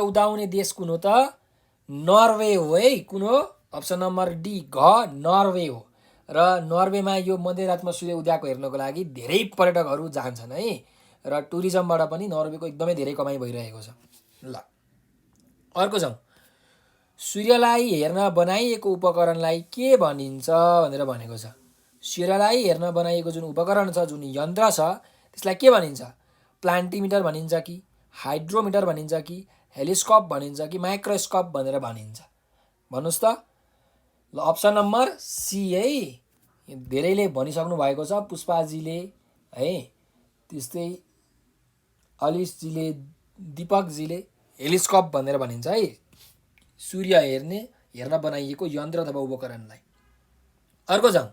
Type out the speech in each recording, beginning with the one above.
उदाउने देश कुन हो त? नर्वे हो है। कुन हो? अप्सन नम्बर डी नर्वे हो। र नर्वेमा यो मध्यरातमा सूर्य उदयको हेर्नको लागि धेरै पर्यटकहरू जान्छन् है। र टुरिज्मबाट पनि नर्वेको एकदमै धेरै कमाइ भइरहेको छ। ल अर्को जाउँ। सूर्यलाई हेर्न बनाइएको उपकरणलाई के भनिन्छ भनेर भनेको छ। सूर्यलाई हेर्न बनाइएको जुन उपकरण छ, जुन यन्त्र छ, त्यसलाई के भनिन्छ? प्लान्टिमिटर भनिन्छ कि, हाइड्रोमिटर भनिन्छ कि, हेलिस्कोप भनिन्छ कि, माइक्रोस्कोप भनेर भनिन्छ? भन्नुहोस् त। ल अप्सन नम्बर सी है। धेरैले भनिसक्नु भएको छ, पुष्पाजीले है, त्यस्तै अलिसजीले, दिपकजीले हेलिस्कोप भनेर भनिन्छ है सूर्य हेर्न बनाइएको यन्त्र अथवा उपकरणलाई। अर्को जाउँ।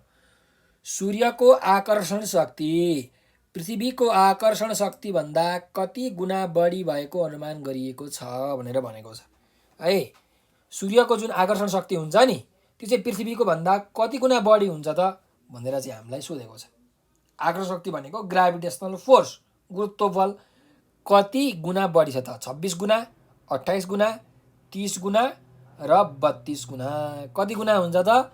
सूर्यको आकर्षण शक्ति पृथ्वीको आकर्षण शक्तिभन्दा कति गुणा बढी भएको अनुमान गरिएको छ भनेर भनेको छ है। सूर्यको जुन आकर्षण शक्ति हुन्छ नि, त्यो चाहिँ पृथ्वीको भन्दा कति गुणा बढी हुन्छ त भनेर चाहिँ हामीलाई सोधेको छ। आकर्षण शक्ति भनेको ग्राभिटेसनल फोर्स, गुरुत्वबल, कति गुणा बढी छ त? 26 गुणा, 28 गुणा, 30 गुणा र 32 गुणा। कति गुणा हुन्छ त?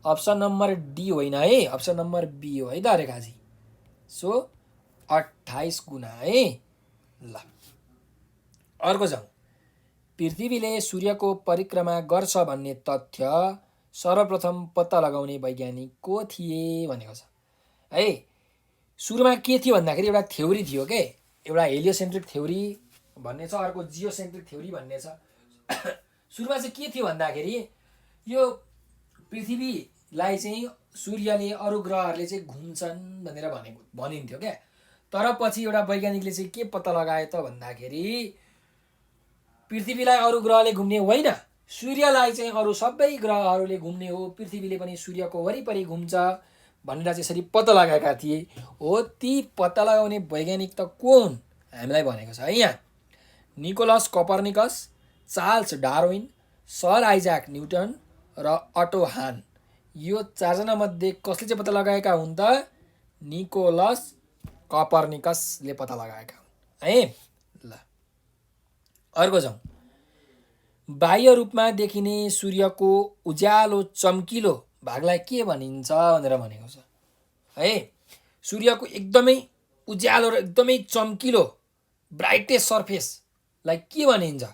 अप्सन नम्बर डी होइन है, अप्सन नम्बर बी हो है त रेखाजी। सो 28 गुणा है। ल अर्को जाउँ। पृथ्वीले सूर्यको परिक्रमा गर्छ भन्ने तथ्य सर्वप्रथम पत्ता लगाउने वैज्ञानिक को थिए भनेको छ है। सुरुमा के थियो भन्दाखेरि एउटा थ्योरी थियो के, एउटा हेलियोसेन्ट्रिक थ्योरी भन्ने छ, अर्को जियोसेन्ट्रिक थ्योरी भन्ने छ। सुरुमा चाहिँ के थियो भन्दाखेरि यो पृथ्वीलाई चाहिँ सूर्यले अरू ग्रहहरूले चाहिँ घुम्छन् भनेर भनिन्थ्यो क्या। तर पछि एउटा वैज्ञानिकले चाहिँ के पत्ता लगाए त भन्दाखेरि पृथ्वीलाई अरू ग्रहले घुम्ने होइन, सूर्यलाई चाहिँ अरू सबै ग्रहहरूले घुम्ने हो, पृथ्वीले पनि सूर्यको वरिपरि घुम्छ भनेर चाहिँ यसरी पत्ता लगाएका थिए। हो ती पत्ता लगाउने वैज्ञानिक त को हुन् हामीलाई भनेको छ है यहाँ। Nicholas Copernicus, Charles Darwin, sir आइजाक newton र अटो हान। यो चारजना मध्ये कसले चाहिँ पत्ता लगाएका हुन् त? निकोलस कोपरनिकसले पत्ता लगाएका हुन् है। ल अर्को जाउँ। बाह्य रूपमा देखिने सूर्यको उज्यालो चम्किलो भागलाई के भनिन्छ भनेर भनेको छ है। सूर्यको एकदमै उज्यालो र एकदमै चम्किलो ब्राइटेस्ट सर्फेसलाई के भनिन्छ?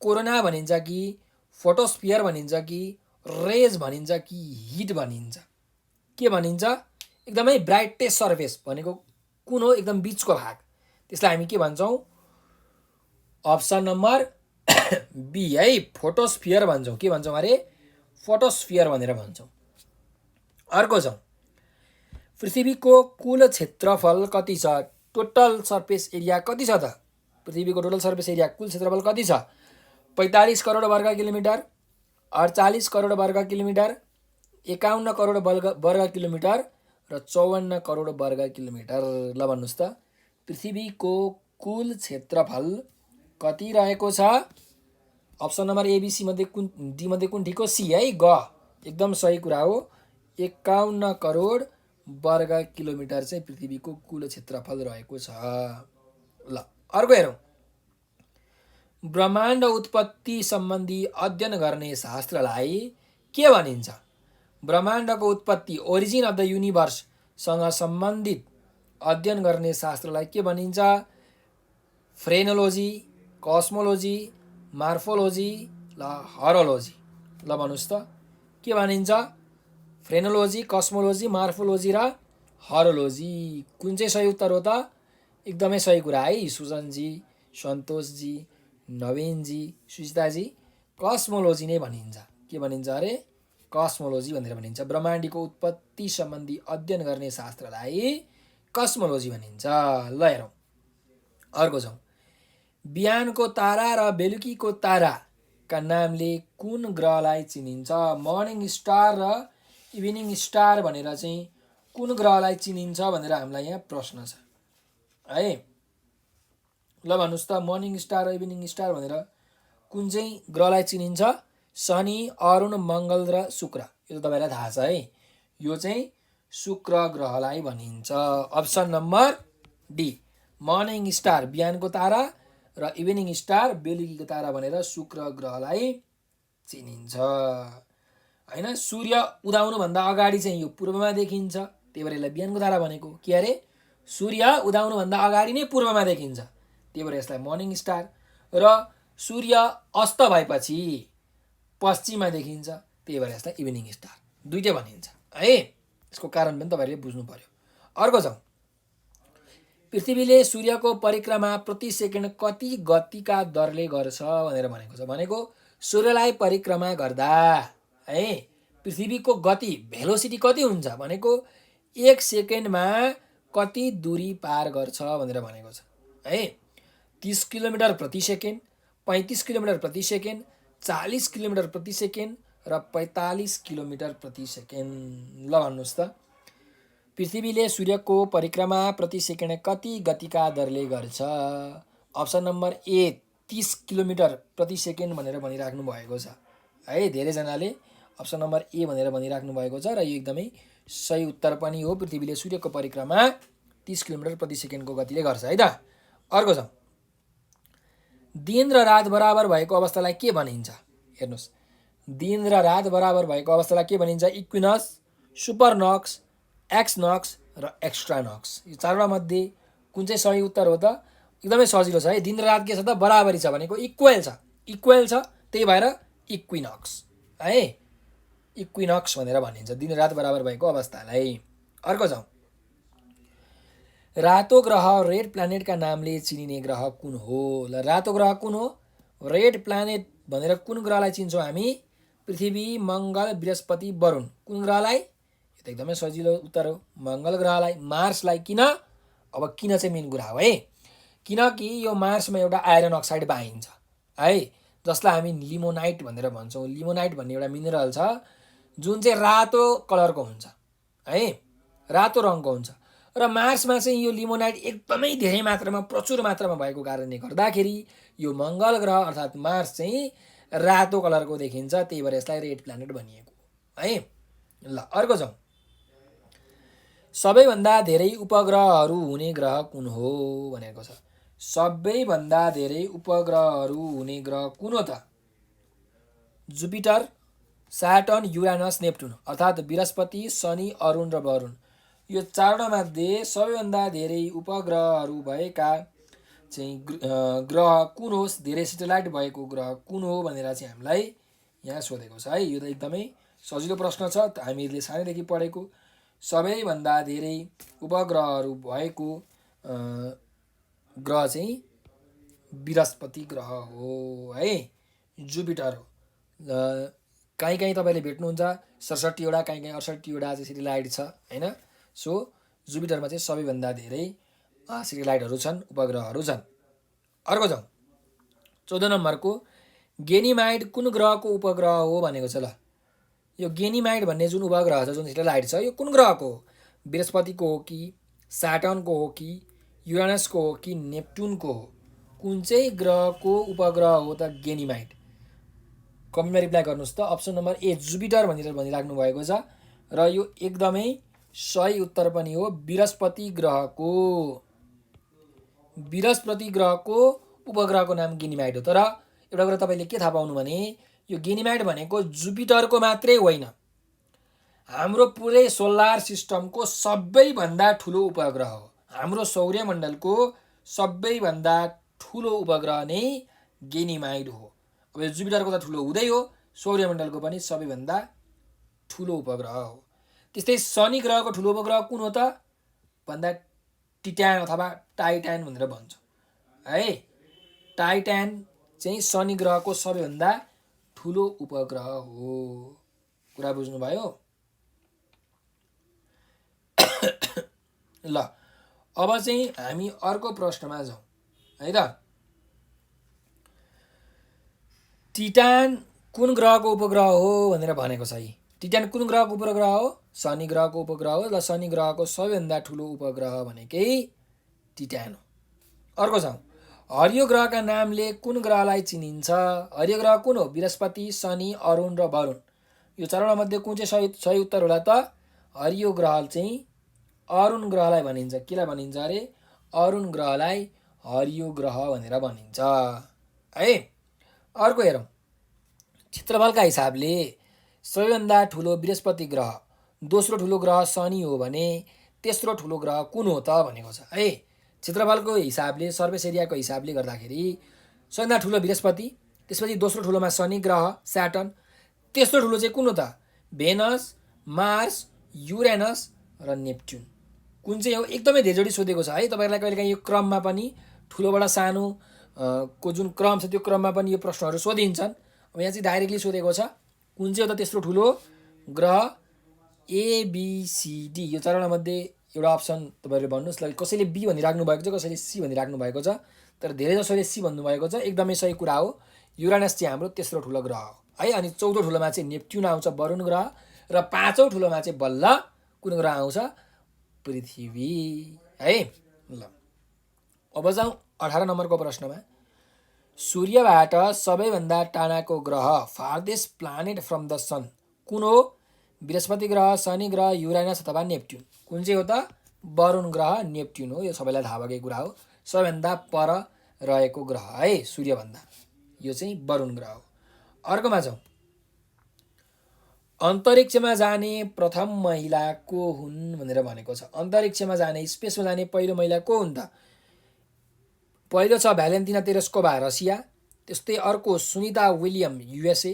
कोरोना भनिन्छ कि, फोटोस्फियर भनिन्छ कि, रेज भनिन्छ कि, हिट भनिन्छ? के भनिन्छ? एकदमै ब्राइटेस्ट सर्फेस भनेको कुन हो? एकदम बिचको भाग, त्यसलाई हामी के भन्छौँ? अप्सन नम्बर बी है, फोटोस्फियर भन्छौँ। के भन्छौँ अरे? फोटोस्फियर भनेर भन्छौँ। अर्को जाउँ। पृथ्वीको कुल क्षेत्रफल कति छ? टोटल सर्फेस एरिया कति छ त? पृथ्वीको टोटल सर्फेस एरिया कुल क्षेत्रफल कति छ? 45 करोड वर्ग किलोमिटर, 48 करोड वर्ग किलोमिटर, 51 करोड वर्ग किलोमिटर र 54 करोड वर्ग किलोमिटर। ल भन्नुहोस् त, पृथ्वीको कुल क्षेत्रफल कति रहेको छ? अप्सन नम्बर एबिसी मध्ये कुन, डी मध्ये कुन ठिक हो? सी है, ग एकदम सही कुरा हो। 51 करोड वर्ग किलोमिटर चाहिँ पृथ्वीको कुल क्षेत्रफल रहेको छ। ल अर्को हेरौँ। ब्रह्माण्ड उत्पत्ति सम्बन्धी अध्ययन गर्ने शास्त्रलाई के भनिन्छ? ब्रह्माण्डको उत्पत्ति, ओरिजिन अफ द युनिभर्ससँग सम्बन्धित अध्ययन गर्ने शास्त्रलाई के भनिन्छ? फ्रेनोलोजी, कस्मोलोजी, मार्फोलोजी ल हरोलोजी। ल भन्नुहोस् त के भनिन्छ? फ्रेनोलोजी, कस्मोलोजी, मार्फोलोजी र हरोलोजी। कुन चाहिँ सही उत्तर हो त? एकदमै सही कुरा है सुजनजी, सन्तोषजी, नवीनजी, सुजिताजी। कस्मोलोजी नै भनिन्छ। के भनिन्छ अरे? कस्मोलोजी भनेर भनिन्छ। ब्रह्माण्डको उत्पत्ति सम्बन्धी अध्ययन गर्ने शास्त्रलाई कस्मोलोजी भनिन्छ। ल हेरौँ अर्को जाउँ। बिहानको तारा र बेलुकीको ताराका नामले कुन ग्रहलाई चिनिन्छ? मर्निङ स्टार र इभिनिङ स्टार भनेर चाहिँ कुन ग्रहलाई चिनिन्छ भनेर हामीलाई यहाँ प्रश्न छ है। ल भन्नुहोस् त, मर्निङ स्टार र इभिनिङ स्टार भनेर कुन चाहिँ ग्रहलाई चिनिन्छ? शनि, अरुण, मङ्गल र शुक्र। यो त तपाईँलाई थाहा छ है। यो चाहिँ शुक्र ग्रहलाई भनिन्छ। Option number D, morning star बिहानको तारा र इभिनिङ स्टार बेलुकीको तारा भनेर शुक्र ग्रहलाई चिनिन्छ हैन। सूर्य उदाउनुभन्दा अगाडि चाहिँ यो पूर्वमा देखिन्छ, त्यही भएर यसलाई बिहानको तारा भनेको। के अरे, सूर्य उदाउनुभन्दा अगाडि नै पूर्वमा देखिन्छ, त्यही भएर यसलाई मर्निङ स्टार। र सूर्य अस्त भएपछि पश्चिममा देखिन्छ, त्यही भएर यसलाई इभिनिङ स्टार। दुईटै भनिन्छ है। यसको कारण पनि तपाईँहरूले बुझ्नु पर्यो। अर्को छ, पृथ्वीले सूर्यको परिक्रमा प्रति सेकेन्ड कति गतिका दरले गर्छ भनेर भनेको छ। भनेको सूर्यलाई परिक्रमा गर्दा है पृथ्वीको गति भेलोसिटी कति हुन्छ भनेको 1 सेकेन्डमा कति दूरी पार गर्छ भनेर भनेको छ है। 30 किलोमिटर प्रति सेकेन्ड, 35 किलोमिटर प्रति सेकेन्ड, 40 किलोमिटर प्रति सेकेन्ड र 45 किलोमिटर प्रति सेकेन्ड। ल भन्नुहोस् त, पृथ्वीले सूर्यको परिक्रमा प्रति सेकेन्ड कति गतिका दरले गर्छ? अप्सन नम्बर ए 30 किलोमिटर प्रति सेकेन्ड भनेर भनिराख्नु भएको छ है। धेरैजनाले अप्सन नम्बर ए भनेर भनिराख्नु भएको छ र यो एकदमै सही उत्तर पनि हो। पृथ्वीले सूर्यको परिक्रमा 30 किलोमिटर प्रति सेकेन्डको गतिले गर्छ है त। अर्को छ, दिन र रात बराबर भएको अवस्थालाई के भनिन्छ? हेर्नुहोस्, दिन र रात बराबर भएको अवस्थालाई के भनिन्छ? इक्विनक्स, सुपरनक्स, एक्सनक्स र एक्स्ट्रानक्स। यो चारवटा मध्ये कुन चाहिँ सही उत्तर हो त? एकदमै सजिलो छ है। दिन र रात के छ त? बराबरी छ भनेको इक्वल छ, इक्वल छ, त्यही भएर इक्विनक्स है। इक्विनक्स भनेर भनिन्छ दिन रात बराबर भएको अवस्थालाई। अर्को छ, रातो ग्रह रेड प्लानेटका नामले चिनिने ग्रह कुन हो? ल, रातो ग्रह कुन हो? रेड प्लानेट भनेर कुन ग्रहलाई चिन्छौँ हामी? पृथ्वी, मङ्गल, बृहस्पति, वरुण। कुन ग्रहलाई? यो त एकदमै सजिलो उत्तर हो, मङ्गल ग्रहलाई। मार्सलाई किन? अब किन चाहिँ मेन कुरा हो है। किनकि यो मार्समा एउटा आइरन अक्साइड पाइन्छ है, जसलाई हामी लिमोनाइट भनेर भन्छौँ। लिमोनाइट भन्ने एउटा मिनरल छ जुन चाहिँ रातो कलरको हुन्छ है, रातो रङको हुन्छ। र मार्समा चाहिँ यो लिमोनाइट एकदमै धेरै मात्रामा, प्रचुर मात्रामा भएको कारणले गर्दाखेरि यो मङ्गल ग्रह अर्थात् मार्स चाहिँ रातो कलरको देखिन्छ, त्यही भएर यसलाई रेड प्लानेट भनिएको है। ल, अर्को छ, सबैभन्दा धेरै उपग्रहहरू हुने ग्रह कुन हो भनेको छ। सबैभन्दा धेरै उपग्रहहरू हुने ग्रह कुन हो त? जुपिटर, स्याटर्न, युरानस, नेप्टुन अर्थात् बृहस्पति, शनि, अरुण र वरुण। यो चारवटा मध्ये सबैभन्दा धेरै उपग्रहहरू भएका चाहिँ ग्रह कुन हो, धेरै सेटेलाइट भएको ग्रह कुन हो भनेर चाहिँ हामीलाई यहाँ सोधेको छ है। यो त एकदमै सजिलो प्रश्न छ, हामीले सानैदेखि पढेको। सबैभन्दा धेरै उपग्रहहरू भएको ग्रह चाहिँ बृहस्पति ग्रह हो है, जुपिटर हो। कहीँ कहीँ तपाईँले भेट्नुहुन्छ 67वटा, कहीँ कहीँ 68वटा चाहिँ सेटेलाइट छ होइन। सो जुपिटरमा चाहिँ सबैभन्दा धेरै सेटेलाइटहरू छन्, उपग्रहहरू छन्। अर्को छ, 14 नम्बरको, गेनिमाइड कुन ग्रहको उपग्रह हो भनेको छ। ल, यो गेनिमाइड भन्ने जुन उपग्रह छ, जुन सेटेलाइट छ, यो कुन ग्रहको हो? बृहस्पतिको हो कि, स्याटर्नको हो कि, युरानसको हो कि नेप्टुनको हो? कुन चाहिँ ग्रहको उपग्रह हो त गेनिमाइड? कमेन्टमा रिप्लाई गर्नुहोस् त। अप्सन नम्बर ए जुपिटर भनेर भनिराख्नु भएको छ र यो एकदमै सही उत्तर पनि हो, बृहस्पति ग्रहको। बृहस्पति ग्रहको उपग्रहको नाम गेनिमाइड हो। तर एउटा कुरा तपाईँले के थाहा पाउनु भने यो गेनिमाइड भनेको जुपिटरको मात्रै होइन, हाम्रो पुरै सोलर सिस्टमको सबैभन्दा ठुलो उपग्रह हो। हाम्रो सौर्यमण्डलको सबैभन्दा ठुलो उपग्रह नै गेनिमाइड हो। अब यो जुपिटरको त ठुलो हुँदै हो, सौर्यमण्डलको पनि सबैभन्दा ठुलो उपग्रह हो। त्यस्तै शनि ग्रहको ठुलो उपग्रह कुन हो त भन्दा टिटान अथवा टाइटान भनेर भन्छ है। टाइटान चाहिँ शनि ग्रहको सबैभन्दा ठुलो उपग्रह हो। कुरा बुझ्नुभयो? ल, अब चाहिँ हामी अर्को प्रश्नमा जाउँ है त। टिटान कुन ग्रहको उपग्रह हो भनेर भनेको छ है। टिटान कुन ग्रहको उपग्रह हो? शनि ग्रहको उपग्रह हो। र शनि ग्रहको सबैभन्दा ठुलो उपग्रह भनेकै टिटान हो। अर्को छ, हरियो ग्रहका नामले कुन ग्रहलाई चिनिन्छ? हरियो ग्रह कुन हो? बृहस्पति, शनि, अरुण र वरुण। यो चारवटा मध्ये कुन चाहिँ सही उत्तर होला त? हरियो ग्रह चाहिँ अरुण ग्रहलाई भनिन्छ। केलाई भनिन्छ अरे? अरुण ग्रहलाई हरियो ग्रह भनेर भनिन्छ है। अर्को हेरौँ, क्षेत्रफलका हिसाबले सबैभन्दा ठुलो बृहस्पति ग्रह, दोस्रो ठुलो ग्रह शनि हो भने तेस्रो ठुलो ग्रह कुन हो त भनेको छ है। क्षेत्रफलको हिसाबले, सर्फेस एरियाको हिसाबले गर्दाखेरि सबैभन्दा ठुलो बृहस्पति, त्यसपछि दोस्रो ठुलोमा शनि ग्रह स्याटर्न, तेस्रो ठुलो चाहिँ कुन हो त भेनस, मार्स, युरेनस र नेप्च्युन। कुन चाहिँ हो एकदमै धेरैचोटि सोधेको छ है तपाईँहरूलाई। कहिलेकाहीँ यो क्रममा पनि ठुलोबाट सानो को जुन क्रम छ त्यो क्रममा पनि यो प्रश्नहरू सोधिन्छन्। अब यहाँ चाहिँ डाइरेक्टली सोधेको छ कुन चाहिँ हो त तेस्रो ठुलो ग्रह, एबिसिडी यो चारवटा मध्ये एउटा अप्सन तपाईँहरूले भन्नुहोस्। ल कसैले बी भनिराख्नु भएको छ, कसैले सी भनिराख्नु भएको छ, तर धेरै जसोले सी भन्नुभएको छ। एकदमै सही कुरा हो। युरानस चाहिँ हाम्रो तेस्रो ठुलो ग्रह हो है। अनि चौथो ठुलोमा चाहिँ नेप्च्युन आउँछ, वरुण ग्रह, र पाँचौँ ठुलोमा चाहिँ बल्ल कुन ग्रह आउँछ, पृथ्वी है। ल अब जाउँ 18 नम्बरको प्रश्नमा। सूर्यबाट सबैभन्दा टाढाको ग्रह, फार्देस्ट प्लानेट फ्रम द सन कुन हो? बृहस्पति ग्रह, शनि ग्रह, युरानस अथवा नेप्च्युन। कुन चाहिँ हो त? वरुण ग्रह, नेप्च्युन हो। यो सबैलाई थाहा भएकै कुरा हो। सबैभन्दा पर रहेको ग्रह है सूर्यभन्दा, यो चाहिँ वरुण ग्रह हो। अर्कोमा जाउँ, अन्तरिक्षमा जाने प्रथम महिला को हुन् भनेर भनेको छ। अन्तरिक्षमा जाने, स्पेसमा जाने पहिलो महिला को हुन् त? पहिलो छ भ्यालेन्टिना तेरेस्कोभा, रसिया। त्यस्तै अर्को सुनिता विलियम, युएसए।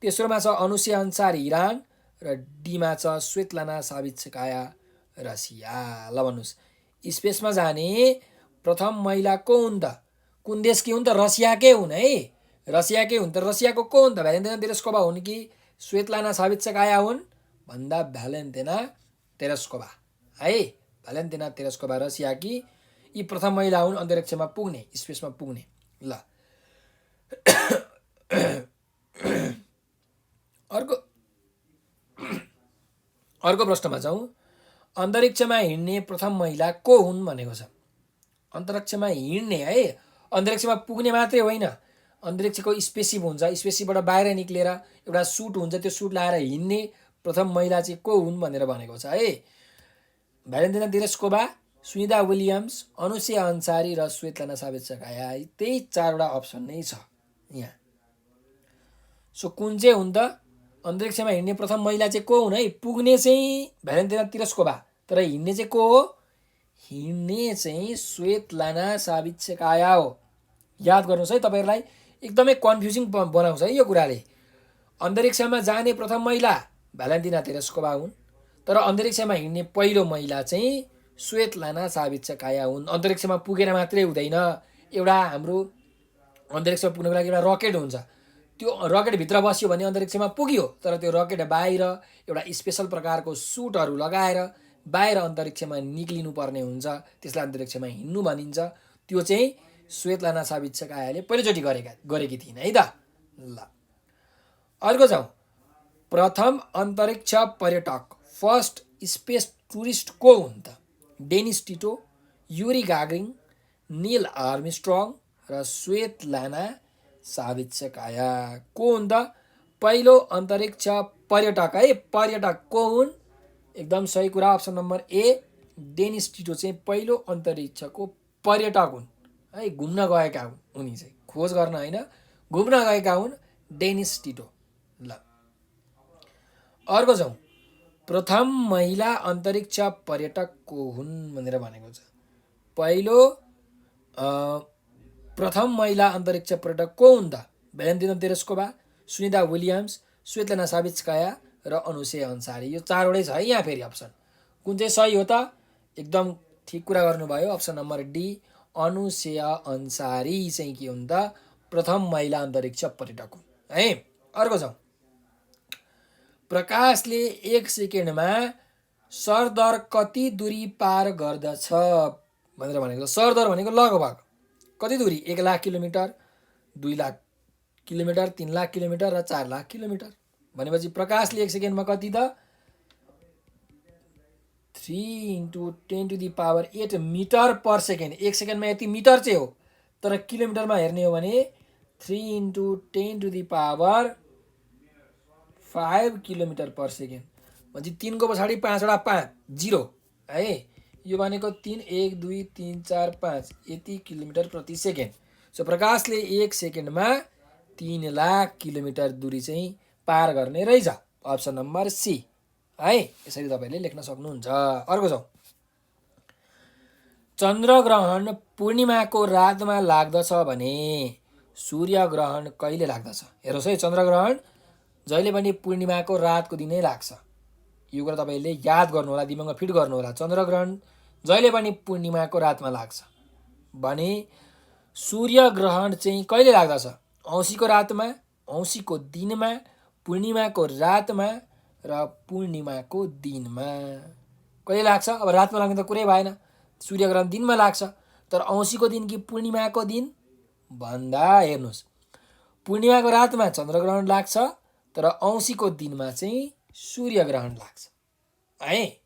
तेस्रोमा छ अनुसे अन्सारी, इरान। र डीमा छ स्वेतलाना सावित्सकाया, रसिया। ल भन्नुहोस्, स्पेसमा जाने प्रथम महिला को हुन् त? कुन देशकी हुन् त? रसियाकै हुन् है। रसियाकै हुन् त। रसियाको को हुन् त? भ्यालेन्टिना तेरेस्कोभा हुन् कि स्वेतलाना सावित्सकाया हुन् भन्दा भ्यालेन्टिना तेरेस्कोभा है। भ्यालेन्टिना तेरेस्कोभा रसियाकी, यी प्रथम महिला हुन् अन्तरिक्षमा पुग्ने, स्पेसमा पुग्ने। ल अर्को प्रश्नमा जाउँ। अन्तरिक्षमा हिँड्ने प्रथम महिला को हुन् भनेको छ। अन्तरिक्षमा हिँड्ने है, अन्तरिक्षमा पुग्ने मात्रै होइन, अन्तरिक्षको स्पेससिप हुन्छ, स्पेससिपबाट बाहिर निक्लेर एउटा सुट हुन्छ, त्यो सुट लाएर हिँड्ने प्रथम महिला चाहिँ को हुन् भनेर भनेको छ है। भ्यालेन्टिना तेरेस्कोभा, सुनिता विलियम्स, अनुसे अन्सारी र स्वेतलाना सावित्सकाया। त्यही चारवटा अप्सन नै छ यहाँ। सो कुन चाहिँ हुन् त? अन्तरिक्षमा हिँड्ने प्रथम महिला चाहिँ को हुन् है? पुग्ने चाहिँ भ्यालेन्टिना तेरेस्कोभा, तर हिँड्ने चाहिँ को हो? हिँड्ने चाहिँ स्वेतलाना सावित्सकाया हो। याद गर्नुहोस् है, तपाईँहरूलाई एकदमै कन्फ्युजिङ बनाउँछ है यो कुराले। अन्तरिक्षमा जाने प्रथम महिला भ्यालेन्टिना तेरेस्कोभा हुन्, तर अन्तरिक्षमा हिँड्ने पहिलो महिला चाहिँ स्वेतलाना सावित्सकाया हुन्। अन्तरिक्षमा पुगेर मात्रै हुँदैन, एउटा हाम्रो अन्तरिक्षमा पुग्नको लागि एउटा रकेट हुन्छ, त्यो रकेटभित्र बस्यो भने अन्तरिक्षमा पुग्यो। तर त्यो रकेट बाहिर एउटा स्पेसल प्रकारको सुटहरू लगाएर बाहिर अन्तरिक्षमा निक्लिनु पर्ने हुन्छ, त्यसलाई अन्तरिक्षमा हिँड्नु भनिन्छ। त्यो चाहिँ स्वेतलाना सावित्सकायाले पहिलोचोटि गरेकी थिइन् है त। ल अर्को जाउँ, प्रथम अन्तरिक्ष पर्यटक, फर्स्ट स्पेस टुरिस्ट को हुन् त? डेनिस टिटो, युरी गागरिङ, निल आर्मस्ट्रङ र स्वेतलाना सावित्सकाया। को हुन् त? पहिलो अन्तरिक्ष पर्यटक है, पर्यटक को हुन्? एकदम सही कुरा, अप्सन नम्बर ए, डेनिस टिटो चाहिँ पहिलो अन्तरिक्षको पर्यटक हुन् है। घुम्न गएका हुन् उनी चाहिँ, खोज गर्न होइन, घुम्न गएका हुन् डेनिस टिटो। ल अर्को जाउँ, प्रथम महिला अन्तरिक्ष पर्यटक को हुन् भनेर भनेको छ। पहिलो प्रथम महिला अन्तरिक्ष पर्यटक को हुन् त? भ्यालेन्टिना तेरेस्कोभा, सुनिता विलियम्स, स्वेतलाना सावित्सकाया र अनुसे अन्सारी। यो चारवटै छ है यहाँ फेरि अप्सन। कुन चाहिँ सही हो त? एकदम ठिक कुरा गर्नुभयो, अप्सन नम्बर डी, अनुसे अन्सारी चाहिँ के हुन् त? प्रथम महिला अन्तरिक्ष पर्यटक हुन् है। अर्को जाउँ, प्रकाशले 1 सेकेन्डमा सरदर कति दूरी पार गर्दछ भनेर भनेको छ। सरदर भनेको लगभग कति दूरी? 1 lakh kilometre, 2 lakh kilometre, 3 lakh kilometre र 4 लाख किलोमिटर। भनेपछि प्रकाशले 1 सेकेन्डमा कति त? 3 × 10⁸ मिटर पर सेकेन्ड। 1 सेकेन्डमा यति मिटर चाहिँ हो, तर किलोमिटरमा हेर्ने हो भने 3 × 10⁵ किलोमिटर पर सेकेन्ड। भनेपछि 3 को पछाडि 5 वटा 5 0 है। यो भनेको 3 1 2 3 4 5 यति किलोमिटर प्रति सेकेन्ड। सो प्रकाशले 1 सेकेन्डमा 3 लाख किलोमिटर दूरी चाहिँ पार गर्ने रहेछ। अप्सन नम्बर सी है। यसरी तपाईँले लेख्न सक्नुहुन्छ। अर्को छ, चन्द्रग्रहण पूर्णिमाको रातमा लाग्दछ भने सूर्यग्रहण कहिले लाग्दछ? हेर्नुहोस् है, चन्द्रग्रहण जहिले पनि पूर्णिमाको रातको दिनै लाग्छ। यो कुरा तपाईँले याद गर्नु होला, दिमागमा फिट गर्नु होला। चन्द्रग्रहण जहिले पनि पूर्णिमाको रातमा लाग्छ भने सूर्यग्रहण चाहिँ कहिले लाग्दछ? औँसीको रातमा, औँसीको दिनमा, पूर्णिमाको रातमा र पूर्णिमाको दिनमा। कहिले लाग्छ? अब रातमा लाग्ने त कुरै भएन, सूर्यग्रहण दिनमा लाग्छ। तर औँसीको दिन कि पूर्णिमाको दिन भन्दा हेर्नुहोस्, पूर्णिमाको रातमा चन्द्रग्रहण लाग्छ तर औँसीको दिनमा चाहिँ सूर्यग्रहण लाग्छ है।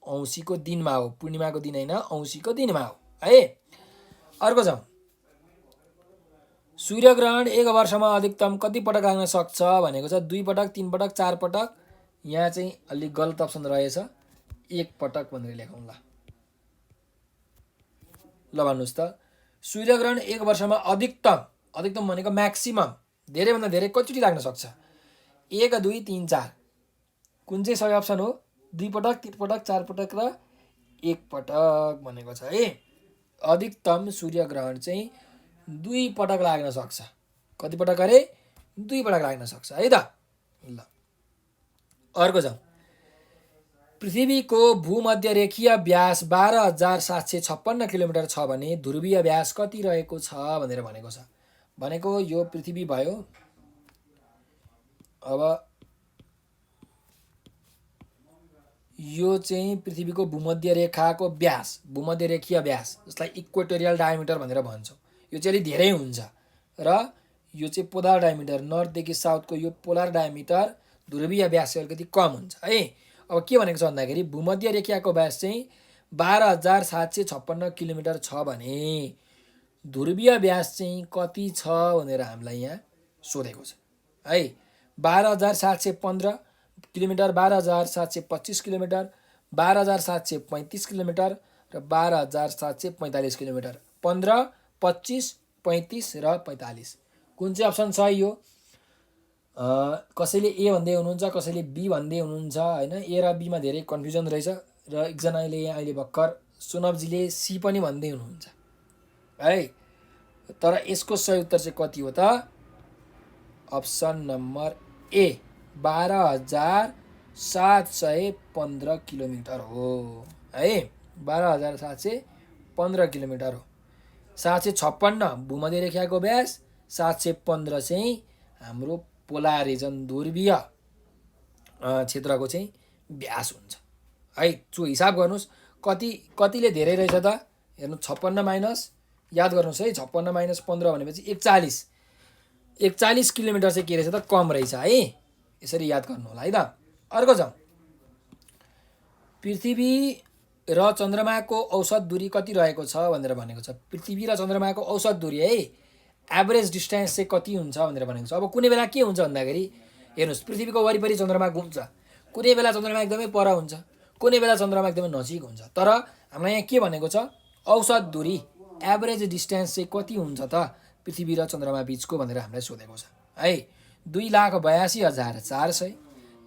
औँसीको दिनमा हो, पूर्णिमाको दिन होइन, औँसीको दिनमा हो है। अर्को छ, सूर्यग्रहण एक वर्षमा अधिकतम कति पटक लाग्न सक्छ भनेको छ? 2 पटक, 3 पटक, 4 पटक। यहाँ चाहिँ अलिक गलत अप्सन रहेछ, 1 पटक भनेर लेखौँ ल। ल भन्नुहोस् त, सूर्यग्रहण एक वर्षमा अधिकतम, अधिकतम भनेको म्याक्सिमम, धेरैभन्दा धेरै कतिचोटि लाग्न सक्छ? 1 2 3 4। कुन चाहिँ सही अप्सन हो? 2 पटक, 3 पटक, 4 पटक र 1 पटक भनेको छ है। अधिकतम सूर्यग्रहण चाहिँ 2 पटक लाग्न सक्छ। कति पटक अरे? 2 पटक लाग्न सक्छ है त। ल अर्को छ, पृथ्वीको भूमध्यरेखीय व्यास 12,756 किलोमिटर छ भने ध्रुवीय व्यास कति रहेको छ भनेर भनेको छ। भनेको यो पृथ्वी भयो। अब यो चाहिँ पृथ्वीको भूमध्यरेखाको व्यास, भूमध्यरेखीय व्यास, जसलाई इक्वेटोरियल डायमिटर भनेर भन्छौँ। यो चाहिँ अलिक धेरै हुन्छ र यो चाहिँ पोलर डायमिटर, नर्थदेखि साउथको यो पोलर डायमिटर, ध्रुवीय व्यास चाहिँ अलिकति कम हुन्छ है। अब के भनेको छ भन्दाखेरि भूमध्यरेखाको व्यास चाहिँ 12,756 किलोमिटर छ भने ध्रुवीय व्यास चाहिँ कति छ भनेर हामीलाई यहाँ सोधेको छ है। 12,715 किलोमिटर, 12,725 किलोमिटर, 12,735 किलोमिटर र 12,745 किलोमिटर। 15, 25, 35 र 45। कुन चाहिँ अप्सन छ यो? कसैले ए भन्दै हुनुहुन्छ, कसैले बी भन्दै हुनुहुन्छ होइन। ए र बीमा धेरै कन्फ्युजन रहेछ र एकजनाले यहाँ अहिले भर्खर सुनबजीले सी पनि भन्दै हुनुहुन्छ है। तर यसको सही उत्तर चाहिँ कति हो त? अप्सन नम्बर ए, 12,715 किलोमिटर हो है। 12,715 किलोमिटर हो। 756 भूमध्यरेखाको व्यास, 715 चाहिँ हाम्रो पोलर रिजन, ध्रुवीय क्षेत्रको चाहिँ व्यास हुन्छ है। जो हिसाब गर्नुहोस् कतिले धेरै रहेछ त? हेर्नु, 56 माइनस, याद गर्नुहोस् है, 56 माइनस 15 भनेपछि 41 किलोमिटर चाहिँ के रहेछ त? कम रहेछ है। यसरी याद गर्नु होला है त। अर्को छ, पृथ्वी र चन्द्रमाको औसत दूरी कति रहेको छ भनेर भनेको छ। पृथ्वी र चन्द्रमाको औसत दूरी है, एभरेज डिस्टेन्स चाहिँ कति हुन्छ भनेर भनेको छ। अब कुनै बेला के हुन्छ भन्दाखेरि हेर्नुहोस्, पृथ्वीको वरिपरि चन्द्रमा घुम्छ, कुनै बेला चन्द्रमा एकदमै पर हुन्छ, कुनै बेला चन्द्रमा एकदमै नजिक हुन्छ। तर हामीलाई यहाँ के भनेको छ? औसत दूरी, एभरेज डिस्टेन्स चाहिँ कति हुन्छ त पृथ्वी र चन्द्रमा बिचको भनेर हामीलाई सोधेको छ है। 2,82,400,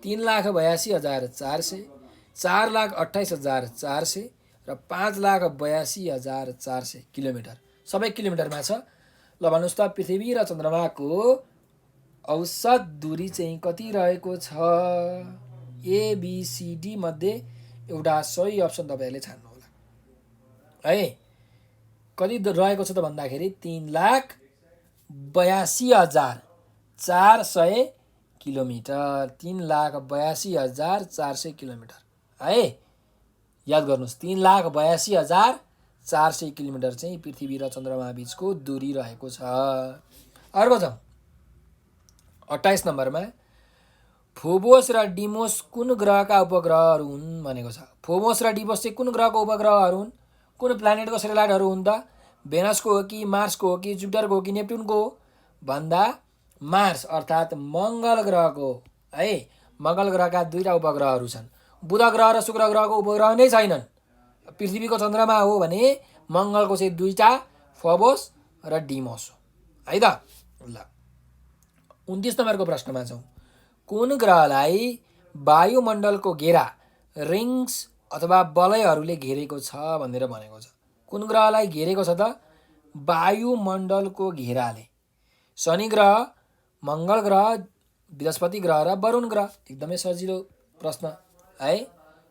3,82,400, 4,28,400 र 5,82,400 किलोमिटर। सबै किलोमिटरमा छ। ल भन्नुहोस् त, पृथ्वी र चन्द्रमाको औसत दूरी चाहिँ कति रहेको छ? ABCD मध्ये एउटा सही अप्सन तपाईँहरूले छान्नु होला है। कति रहेको छ त भन्दाखेरि 3,82,400 किलोमिटर। 3,82,400 किलोमिटर है। याद गर्नुहोस्, 3,82,400 किलोमिटर चाहिँ पृथ्वी र चन्द्रमा बिचको दूरी रहेको छ। अर्को छ 28 नम्बरमा, फोबोस र डिमोस कुन ग्रहका उपग्रहहरू हुन् भनेको छ। फोबोस र डिमोस चाहिँ कुन ग्रहको उपग्रहहरू हुन्? कुन प्लानेटको सेटेलाइटहरू हुन् त? भेनसको हो कि मार्सको हो कि जुपिटरको हो कि नेप्टुनको हो भन्दा मार्स अर्थात् मङ्गल ग्रहको है। मङ्गल ग्रहका 2टा उपग्रहहरू छन्। बुध ग्रह र शुक्र ग्रहको उपग्रह नै छैनन्। पृथ्वीको चन्द्रमा हो भने मङ्गलको चाहिँ 2टा फबोस र डिमोस हो है त। ल 29 नम्बरको प्रश्नमा छौँ। कुन ग्रहलाई वायुमण्डलको घेरा रिङ्स अथवा वलयहरूले घेरेको छ भनेर भनेको छ। कुन ग्रहलाई घेरेको छ त? वायुमण्डलको घेराले। शनि ग्रह, मङ्गल ग्रह, बृहस्पति ग्रह र वरुण ग्रह। एकदमै सजिलो प्रश्न है।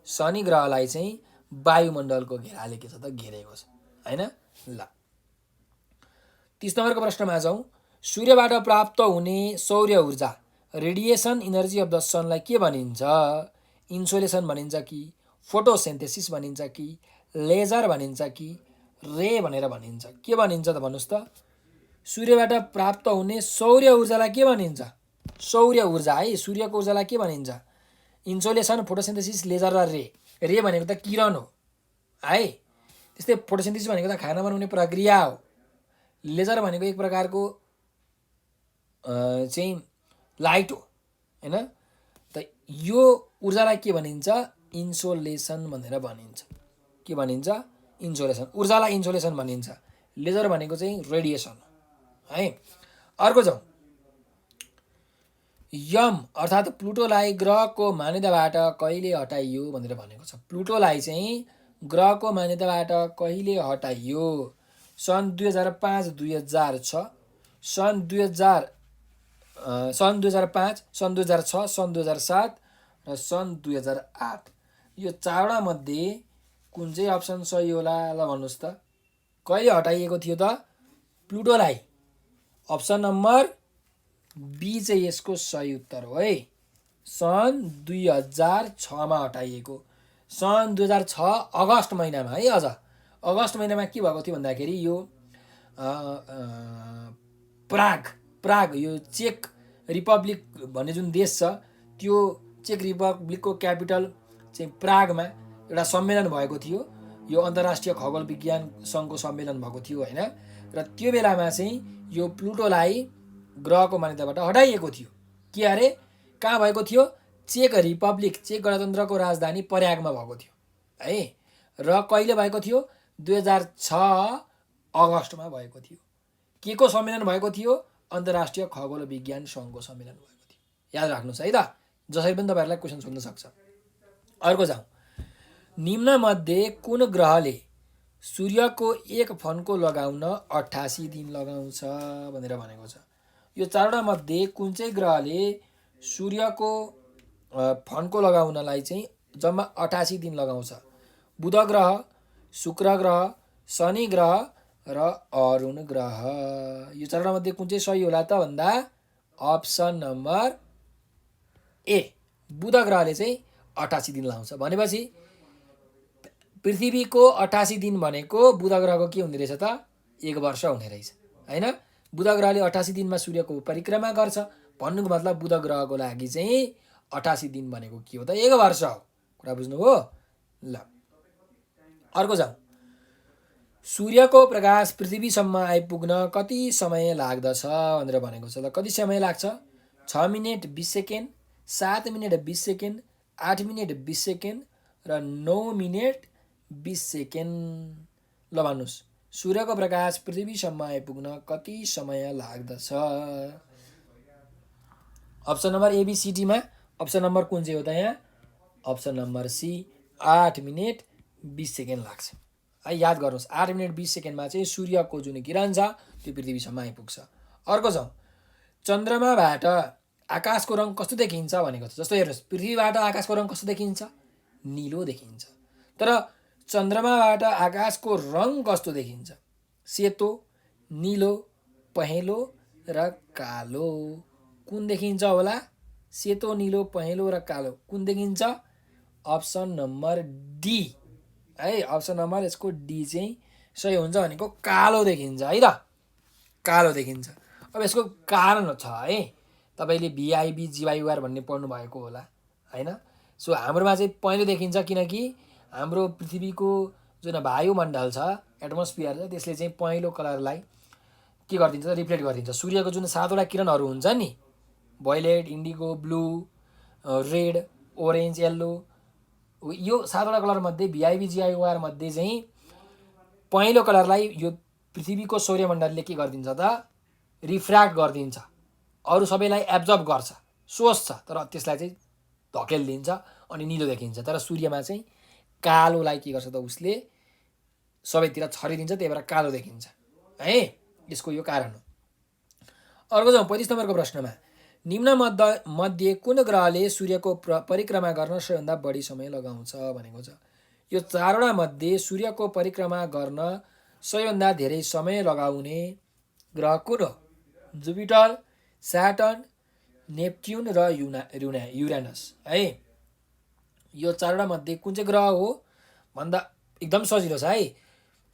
शनि ग्रहलाई चाहिँ वायुमण्डलको घेराले के छ त? घेरेको छ हैन। ल 30 नम्बरको प्रश्नमा जाउँ। सूर्यबाट प्राप्त हुने सौर्य ऊर्जा रेडिएसन इनर्जी अफ द सनलाई के भनिन्छ? इन्सोलेसन भनिन्छ कि फोटोसिन्थेसिस भनिन्छ कि लेजर भनिन्छ कि रे भनेर भनिन्छ? के भनिन्छ त भन्नुहोस् त? सूर्यबाट प्राप्त हुने सौर्य ऊर्जालाई के भनिन्छ? सौर्य ऊर्जा है, सूर्यको ऊर्जालाई के भनिन्छ? इन्सोलेसन, फोटोसिन्थेसिस, लेजर र रे। रे भनेको त किरण हो है। त्यस्तै फोटोसिन्थेसिस भनेको त खाना बनाउने प्रक्रिया हो। लेजर भनेको एक प्रकारको चाहिँ लाइट हो हैन। त यो ऊर्जालाई के भनिन्छ? इन्सोलेसन भनेर भनिन्छ। के भनिन्छ? इन्सोलेसन। ऊर्जालाई इन्सोलेसन भनिन्छ। लेजर भनेको चाहिँ रेडिएसन है। अर्को जाउँ। यम अर्थात् प्लुटोलाई ग्रहको मान्यताबाट कहिले हटाइयो भनेर भनेको छ। प्लुटोलाई चाहिँ ग्रहको मान्यताबाट कहिले हटाइयो? सन् 2005, 2006, सन् 2005, सन् 2006, सन् 2007 र सन् 2008। यो चारवटा मध्ये कुन चाहिँ अप्सन सही होला ल भन्नुहोस् त? कहिले हटाइएको थियो त प्लुटोलाई? अप्सन नम्बर बी चाहिँ यसको सही उत्तर हो है। सन् 2006 मा हटाइएको। सन् 2006 अगस्त महिनामा है। अझ अगस्त महिनामा के भएको थियो भन्दाखेरि यो प्राग यो चेक रिपब्लिक भन्ने जुन देश छ त्यो चेक रिपब्लिकको क्यापिटल चाहिँ प्रागमा एउटा सम्मेलन भएको थियो। यो अन्तर्राष्ट्रिय खगोल विज्ञान सङ्घको सम्मेलन भएको थियो हैन। र त्यो बेलामा चाहिँ यो प्लुटोलाई ग्रहको मान्यताबाट हटाइएको थियो। के अरे कहाँ भएको थियो? चेक रिपब्लिक, चेक गणतन्त्रको राजधानी पर्यागमा भएको थियो है। र कहिले भएको थियो? 2006 अगस्तमा भएको थियो। के को सम्मेलन भएको थियो? अन्तर्राष्ट्रिय खगोल विज्ञान सङ्घको सम्मेलन भएको थियो। याद राख्नुहोस् है त, जसरी पनि तपाईँहरूलाई क्वेसन सोध्न सक्छ। अर्को जाउँ। निम्नमध्ये कुन ग्रहले सूर्यको एक फन्को लगाउन 88 दिन लगाउँछ भनेर भनेको छ। यो चारवटा मध्ये कुन चाहिँ ग्रहले सूर्यको फन्को लगाउनलाई चाहिँ जम्मा 88 दिन लगाउँछ? बुध ग्रह, शुक्र ग्रह, शनि ग्रह र अरुण ग्रह। यो चारवटा मध्ये कुन चाहिँ सही होला त भन्दा अप्सन नम्बर ए, बुध ग्रहले चाहिँ 88 दिन लाउँछ। भनेपछि पृथ्वीको 88 दिन भनेको बुध ग्रहको के हुने रहेछ त? 1 वर्ष हुने रहेछ हैन। बुध ग्रहले 88 दिनमा सूर्यको परिक्रमा गर्छ भन्नुको मतलब बुध ग्रहको लागि चाहिँ 88 दिन भनेको के हो त? 1 वर्ष हो। कुरा बुझ्नुभयो? ल अर्को जाउँ। सूर्यको प्रकाश पृथ्वीसम्म आइपुग्न कति समय लाग्दछ भनेर भनेको छ। ल कति समय लाग्छ? 6 minute 20 second, 7 minute 20 second, 8 minute 20 second र 9 मिनेट 20 सेकेन्ड। ल भन्नुहोस्, सूर्यको प्रकाश पृथ्वीसम्म आइपुग्न कति समय लाग्दछ? अप्सन नम्बर एबिसिडीमा अप्सन नम्बर कुन चाहिँ हो त यहाँ? Option number C, 8 minute 20 second लाग्छ है। याद गर्नुहोस्, 8 मिनेट 20 सेकेन्डमा चाहिँ सूर्यको जुन किरण छ त्यो पृथ्वीसम्म आइपुग्छ। अर्को जाउँ। चन्द्रमाबाट आकाशको रङ कस्तो देखिन्छ भनेको छ। जस्तो हेर्नुहोस्, पृथ्वीबाट आकाशको रङ कस्तो देखिन्छ? निलो देखिन्छ। तर चन्द्रमाबाट आकाशको रङ कस्तो देखिन्छ? सेतो, निलो, पहेँलो र कालो। कुन देखिन्छ होला? सेतो, निलो, पहेँलो र कालो कुन देखिन्छ? अप्सन नम्बर डी है। अप्सन नम्बर यसको डी चाहिँ सही हुन्छ भनेको कालो देखिन्छ है त, कालो देखिन्छ। अब यसको कारण छ है। तपाईँले भिआइबी जीवायुआर भन्ने पढ्नु भएको होला हैन। सो हाम्रोमा चाहिँ पहेँलो देखिन्छ किनकि हाम्रो पृथ्वीको जुन वायुमण्डल छ, एटमोस्फियर छ, त्यसले चाहिँ पहेँलो कलरलाई के गरिदिन्छ? रिफ्लेक्ट गरिदिन्छ। सूर्यको जुन 7वटा किरणहरू हुन्छ नि, violet, indigo, blue, red, orange, yellow यो 7वटा कलरमध्ये VIBGIOR मध्ये चाहिँ पहिलो कलरलाई यो पृथ्वीको सौर्यमण्डलले के गरिदिन्छ त रिफ्र्याक्ट गरिदिन्छ, अरू सबैलाई एब्जर्ब गर्छ, सोच्छ, तर त्यसलाई चाहिँ धकेलिदिन्छ अनि निलो देखिन्छ। तर सूर्यमा चाहिँ कालोलाई के गर्छ त उसले सबैतिर छरिदिन्छ, त्यही भएर कालो देखिन्छ है। यसको यो कारण हो। अर्को जाउँ 35 नम्बरको प्रश्नमा, निम्न मध्ये कुन ग्रहले सूर्यको परिक्रमा गर्न सबैभन्दा बढी समय लगाउँछ भनेको छ। यो 4वटा मध्ये सूर्यको परिक्रमा गर्न सबैभन्दा धेरै समय लगाउने ग्रह कुन हो? जुपिटर, स्याटर्न, नेप्ट्युन र युरानस है। यो 4वटा मध्ये कुन चाहिँ ग्रह हो भन्दा एकदम सजिलो छ है।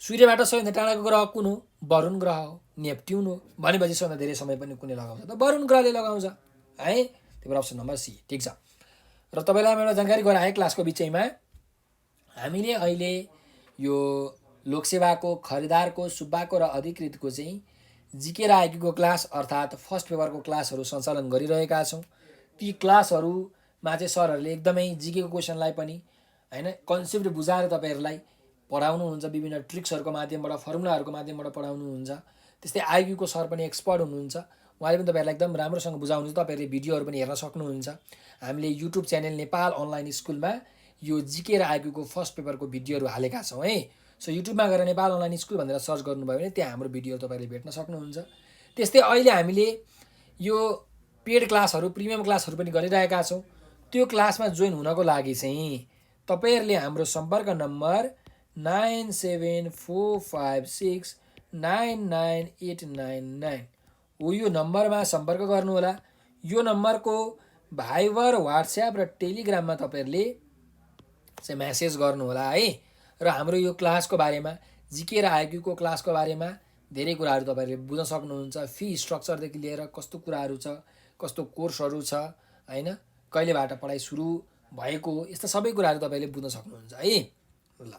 सूर्यबाट सबैभन्दा टाढाको ग्रह कुन हो? वरुण ग्रह हो, नेप्ट्युन हो। भनेपछि सबैभन्दा धेरै समय पनि कुनले लगाउँछ त? वरुण ग्रहले लगाउँछ है। त्यही भएर अप्सन नम्बर सी ठिक छ। र तपाईँलाई मैले जानकारी गराएँ क्लासको बिचैमा, हामीले अहिले यो लोकसेवाको, खरिदारको, सुब्बाको र अधिकृतको चाहिँ जिके र आइक्यूको क्लास अर्थात् फर्स्ट पेपरको क्लासहरू सञ्चालन गरिरहेका छौँ। ती क्लासहरूमा चाहिँ सरहरूले एकदमै जिकेको क्वेसनलाई पनि होइन कन्सेप्ट बुझाएर तपाईँहरूलाई पढाउनुहुन्छ, विभिन्न ट्रिक्सहरूको माध्यमबाट, फर्मुलाहरूको माध्यमबाट पढाउनुहुन्छ। त्यस्तै आइक्यूको सर पनि एक्सपर्ट हुनुहुन्छ, उहाँले पनि तपाईँहरूलाई एकदम राम्रोसँग बुझाउनुहुन्छ। तपाईँहरूले भिडियोहरू पनि हेर्न सक्नुहुन्छ। हामीले युट्युब च्यानल नेपाल अनलाइन स्कुलमा यो जिके र आइक्यूको फर्स्ट पेपरको भिडियोहरू हालेका छौँ है। सो युट्युबमा गएर नेपाल अनलाइन स्कुल भनेर सर्च गर्नुभयो भने त्यहाँ हाम्रो भिडियो तपाईँले भेट्न सक्नुहुन्छ। त्यस्तै अहिले हामीले यो पेड क्लासहरू, प्रिमियम क्लासहरू पनि गरिरहेका छौँ। त्यो क्लासमा जोइन हुनको लागि चाहिँ तपाईँहरूले हाम्रो सम्पर्क नम्बर 9745699899 हो, यो नम्बरमा सम्पर्क गर्नुहोला। यो नम्बरको भाइबर, व्हाट्सएप र टेलिग्राममा तपाईँहरूले चाहिँ म्यासेज गर्नुहोला है। र हाम्रो यो क्लासको बारेमा, जिके र आइक्यूको क्लासको बारेमा धेरै कुराहरू तपाईँहरूले बुझ्न सक्नुहुन्छ। फी स्ट्रक्चरदेखि लिएर कस्तो कुराहरू छ, कस्तो कोर्सहरू छ होइन, कहिलेबाट पढाइ सुरु भएको, यस्ता सबै कुराहरू तपाईँले बुझ्न सक्नुहुन्छ है। ल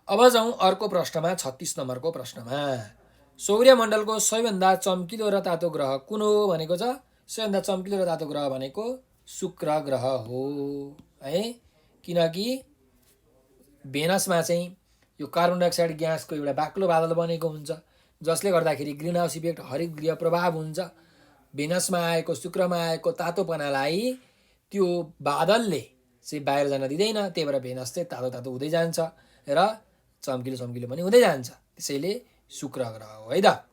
अब जाउँ अर्को प्रश्नमा, 36 नम्बरको प्रश्नमा। सौर्यमण्डलको सबैभन्दा चम्किलो र तातो ग्रह कुन हो भनेको छ। सबैभन्दा चम्किलो र तातो ग्रह भनेको शुक्र ग्रह हो है। किनकि भेनसमा चाहिँ यो कार्बन डाइअक्साइड ग्यासको एउटा बाक्लो बादल बनेको हुन्छ, जसले गर्दाखेरि ग्रिन हाउस इफेक्ट हरित गृह प्रभाव हुन्छ। भेनसमा आएको, शुक्रमा आएको तातोपनालाई त्यो बादलले चाहिँ बाहिर जान दिँदैन, त्यही भएर भेनस चाहिँ तातो तातो हुँदै जान्छ र चम्किलो चम्किलो पनि हुँदै जान्छ। त्यसैले शुक्र ग्रह हो है त।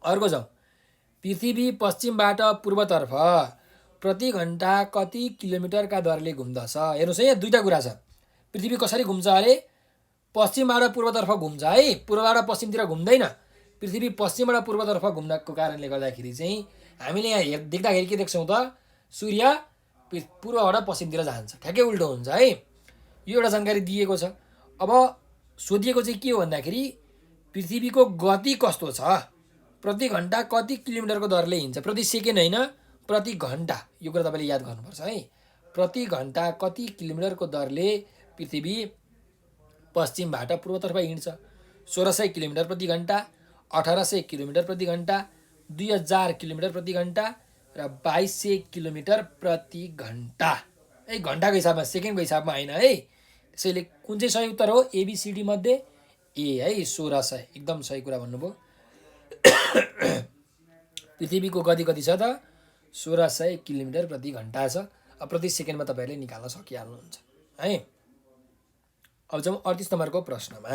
अर्को जाउँ, पृथ्वी पश्चिमबाट पूर्वतर्फ प्रति घन्टा कति किलोमिटरका दरले घुम्दछ। हेर्नुहोस् है, यहाँ दुईवटा कुरा छ। पृथ्वी कसरी घुम्छ अरे? पश्चिमबाट पूर्वतर्फ घुम्छ है, पूर्वबाट पश्चिमतिर घुम्दैन। पृथ्वी पश्चिमबाट पूर्वतर्फ घुम्नको कारणले गर्दाखेरि चाहिँ हामीले यहाँ देख्दाखेरि के देख्छौँ त? सूर्य पूर्वबाट पश्चिमतिर जान्छ, ठ्याक्कै उल्टो हुन्छ है। यो एउटा जानकारी दिएको छ। अब सोधिएको चाहिँ के हो भन्दाखेरि पृथ्वीको गति कस्तो छ, प्रति घन्टा कति किलोमिटरको दरले हिँड्छ, प्रति सेकेन्ड होइन, प्रति घन्टा। यो कुरा तपाईँले याद गर्नुपर्छ है। प्रति घन्टा कति किलोमिटरको दरले पृथ्वी पश्चिमबाट पूर्वतर्फ हिँड्छ। 1600 किलोमिटर प्रति घन्टा, 1800 किलोमिटर प्रति घन्टा, 2000 किलोमिटर प्रति घन्टा र 2200 किलोमिटर प्रति घन्टा है। घन्टाको हिसाबमा, सेकेन्डको हिसाबमा होइन है। त्यसैले कुन चाहिँ सही उत्तर हो? एबिसिडी मध्ये ए है, 1600 एकदम सही कुरा भन्नुभयो। पृथ्वीको गति कति छ त? 1600 किलोमिटर प्रति घन्टा छ। अब प्रति सेकेन्डमा तपाईँहरूले निकाल्न सकिहाल्नुहुन्छ है। अब जाउँ 38 नम्बरको प्रश्नमा।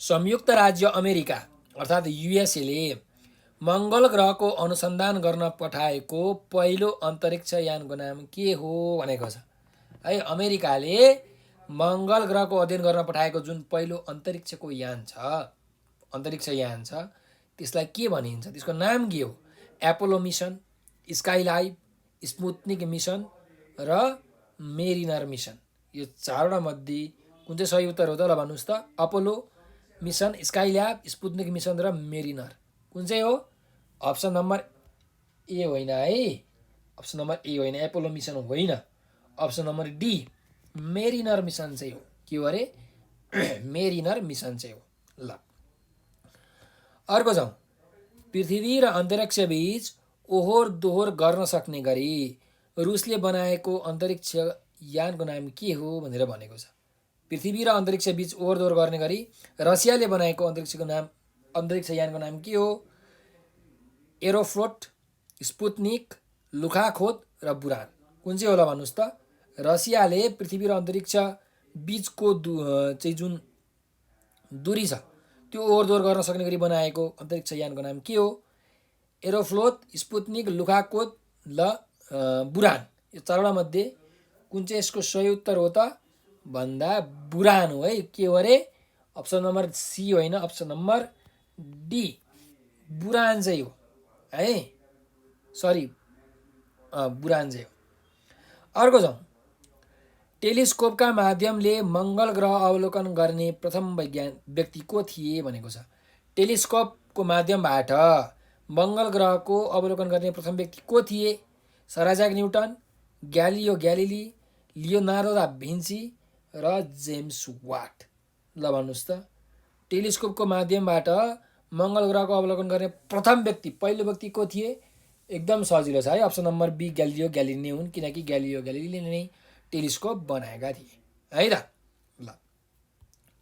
संयुक्त राज्य अमेरिका अर्थात् युएसएले मङ्गल ग्रहको अनुसन्धान गर्न पठाएको पहिलो अन्तरिक्ष यानको नाम के हो भनेको छ है। अमेरिकाले मङ्गल ग्रहको अध्ययन गर्न पठाएको जुन पहिलो अन्तरिक्ष यान छ त्यसलाई के भनिन्छ? त्यसको नाम के हो? एपोलो मिसन, स्काइलाइट, स्पुत्निक मिसन र मेरिनर मिसन। यो 4वटा मध्ये कुन चाहिँ सही उत्तर हो त? ल भन्नुहोस् त। अपोलो मिसन, स्काइल्याब, स्पुत्निक मिसन र मेरिनर कुन चाहिँ हो? अप्सन नम्बर ए होइन है। अप्सन नम्बर ए होइन, एपोलो मिसन होइन। Option number D mariner mission चाहिँ हो। के हो अरे? मेरिनर मिसन चाहिँ हो। ल अर्को जाउँ, पृथ्वी र अन्तरिक्ष बीच ओहोर दोहोर गर्न सक्ने गरी रुसले बनाएको अन्तरिक्ष यानको नाम के हो भनेर भनेको छ। पृथ्वी र अन्तरिक्ष बीच ओहोर दोहोर गर्ने गरी रसियाले बनाएको अन्तरिक्ष यानको नाम के हो? एरोफ्लोट, स्पुत्निक, लुखाखोत र बुरान। कुन चाहिँ होला भन्नुहोस् त? रसियाले पृथ्वी र अन्तरिक्ष बीचको चाहिँ जुन दूरी छ त्यो ओहोर दोहोर गर्न सक्ने गरी बनाएको अन्तरिक्ष यानको नाम के हो? एरोफ्लोत, स्पुत्निक, लुखाकोत ल बुरान। यो चारवटा मध्ये कुन चाहिँ यसको सही उत्तर हो त भन्दा बुरान हो है। के हो अरे? अप्सन नम्बर सी होइन, अप्सन नम्बर डी बुरान चाहिँ हो है। सरी, बुरान चाहिँ हो। अर्को जाउँ। टेलिस्कोपका माध्यमले मङ्गल ग्रह अवलोकन गर्ने प्रथम व्यक्ति को थिए भनेको छ। टेलिस्कोपको माध्यमबाट मङ्गल ग्रहको अवलोकन गर्ने प्रथम व्यक्ति को थिए? Sir Isaac Newton, Galileo Galilei, Leonardo da Vinci र जेम्स वाट। ल भन्नुहोस् त, टेलिस्कोपको माध्यमबाट मङ्गल ग्रहको अवलोकन गर्ने प्रथम व्यक्ति, पहिलो व्यक्ति को थिए? एकदम सजिलो छ है, option number be Galileo Galilei नै हुन्, किनकि ग्यालिलियो ग्यालिलीले नै टेलिस्कोप बनाएका थिए है त। ल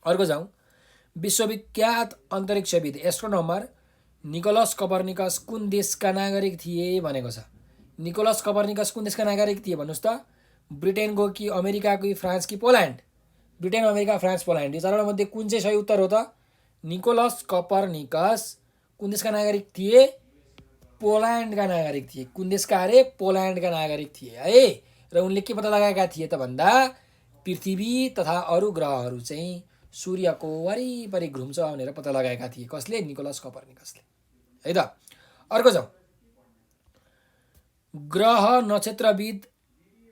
अर्को जाउँ। विश्वविख्यात अन्तरिक्षविद एस्ट्रोनोमर निकोलस कपर्निकस कुन देशका नागरिक थिए भनेको छ। निकोलस कपर्निकस कुन देशका नागरिक थिए भन्नुहोस् त? ब्रिटेनको कि अमेरिकाको कि फ्रान्स कि Poland? Britain, America, France, Poland. यो चारवटा मध्ये कुन चाहिँ सही उत्तर हो त? निकोलस कपर्निकस कुन देशका नागरिक थिए? पोल्यान्डका नागरिक थिए। कुन देशका अरे? पोल्यान्डका नागरिक थिए है। र उनले के पत्ता लगाएका थिए त भन्दा पृथ्वी तथा अरू ग्रहहरू चाहिँ सूर्यको वरिपरि घुम्छ भनेर पत्ता लगाएका थिए। कसले? निकोलस कपर्निकसले है त। अर्को जाउँ। ग्रह नक्षत्रविद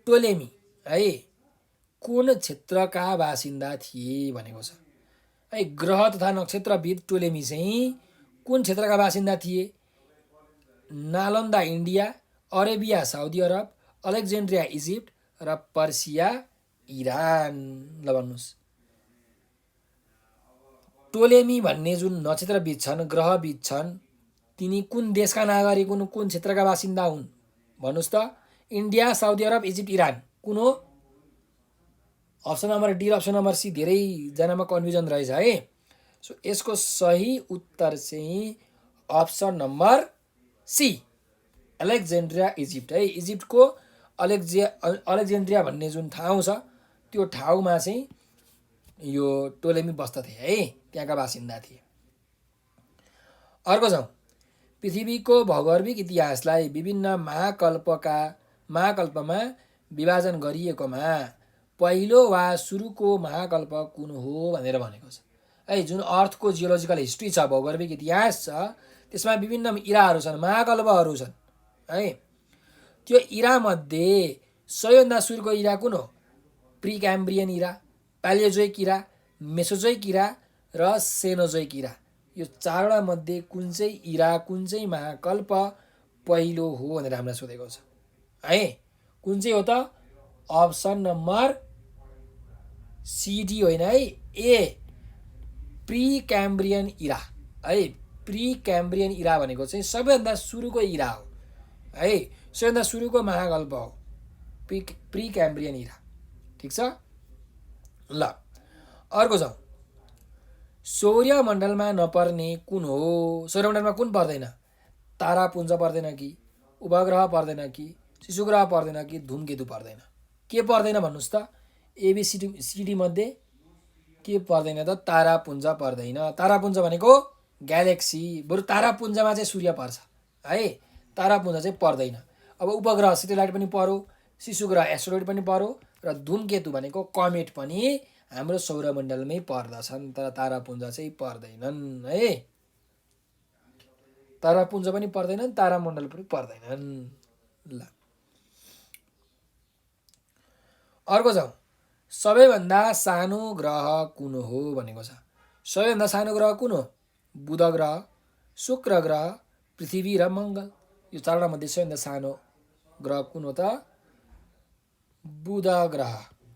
टोलेमी है कुन क्षेत्रका बासिन्दा थिए भनेको छ है। ग्रह तथा नक्षत्रविद टोलेमी चाहिँ कुन क्षेत्रका बासिन्दा थिए? Nalanda India, Arabia Saudi Arab, Alexandria Egypt र पर्सिया इरान। ल भन्नुहोस्। टोलेमी भन्ने जुन नक्षत्रविद छन्, ग्रहविद छन्, तिनी कुन देशका नागरिक हुन्, कुन क्षेत्रका बासिन्दा हुन् भन्नुहोस् त? India, Saudi Arab, Egypt, Iran. कुन हो? अप्सन नम्बर डी र अप्सन नम्बर सी धेरैजनामा कन्फ्युजन रहेछ है। सो यसको सही उत्तर चाहिँ option number C Alexandria Egypt है। इजिप्टको अलेक्जेन्ड्रिया भन्ने जुन ठाउँ छ त्यो ठाउँमा चाहिँ यो टोलेमी बस्दथे है, त्यहाँका बासिन्दा थिए। अर्को जाउँ। पृथ्वीको भौगोलिक इतिहासलाई विभिन्न महाकल्पमा विभाजन गरिएकोमा पहिलो वा सुरुको महाकल्प कुन हो भनेर भनेको छ है। जुन अर्थको जियोलोजिकल हिस्ट्री छ, भौगोलिक इतिहास छ, त्यसमा विभिन्न इराहरू छन्, महाकल्पहरू छन् है। त्यो इरामध्ये सबैभन्दा सुरुको इरा कुन हो? प्री क्याम्ब्रियन इरा, प्यालियोजोइक इरा, मेसोजोइक इरा र सेनोजोइक इरा। यो चारवटा मध्ये कुन चाहिँ इरा, कुन चाहिँ महाकल्प पहिलो हो भनेर हामीलाई सोधेको छ है। कुन चाहिँ हो त? अप्सन नम्बर सिडी होइन है, ए प्री क्याम्ब्रियन इरा है। प्री क्याम्ब्रियन इरा भनेको चाहिँ सबैभन्दा सुरुको इरा हो है, सबैभन्दा सुरुको महाकल्प हो प्री क्याम्ब्रियन इरा। ठिक छ। ल अर्को जाउँ। सौर्यमण्डलमा नपर्ने कुन हो? सौर्यमण्डलमा कुन पर्दैन? तारापुञ्ज पर्दैन कि, उपग्रह पर्दैन कि, शिशुग्रह पर्दैन कि, धूमकेतु पर्दैन? के पर्दैन भन्नुहोस् त? एबिसिडी मध्ये के पर्दैन त? तारापुञ्ज पर्दैन। तारापुञ्ज भनेको ग्यालेक्सी, बरु तारापुञ्जमा चाहिँ सूर्य पर्छ है, तारापुञ्ज चाहिँ पर्दैन। अब उपग्रह सेटेलाइट पनि पर्यो, शिशुग्रह एस्ट्रोइड पनि पर्यो र धूमकेतु भनेको कमेट पनि हाम्रो सौरमण्डलमै पर्दछन्, तर तारापुञ्ज चाहिँ पर्दैनन् है। तारापुञ्ज पनि पर्दैनन्, तारामण्डल पनि पर्दैनन्। ल अर्को जाउँ। सबैभन्दा सानो ग्रह कुन हो भनेको छ। सबैभन्दा सानो ग्रह कुन हो? बुध ग्रह, शुक्र ग्रह, पृथ्वी र मङ्गल। यो चारवटा मध्ये सबैभन्दा सानो ग्रह कुन हो त? बुध ग्रह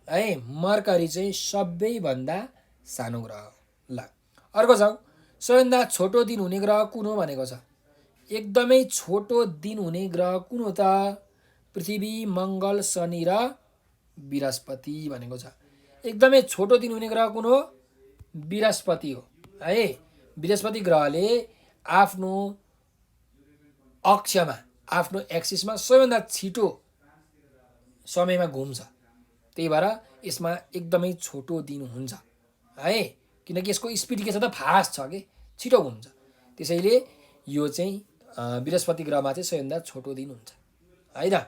है। मर्करी चाहिँ सबैभन्दा सानो ग्रह हो। ल अर्को जाउँ। सबैभन्दा छोटो दिन हुने ग्रह कुन हो भनेको छ। एकदमै छोटो दिन हुने ग्रह कुन हो त? पृथ्वी, मङ्गल, शनि र बृहस्पति भनेको छ। एकदमै छोटो दिन हुने ग्रह कुन हो? बृहस्पति हो है। बृहस्पति ग्रहले आफ्नो अक्षमा, आफ्नो एक्सिसमा सबैभन्दा छिटो समयमा घुम्छ, त्यही भएर यसमा एकदमै छोटो दिन हुन्छ है। किनकि यसको स्पिड के छ त? फास्ट छ कि, छिटो घुम्छ। त्यसैले यो चाहिँ बृहस्पति ग्रहमा चाहिँ सबैभन्दा छोटो दिन हुन्छ है त।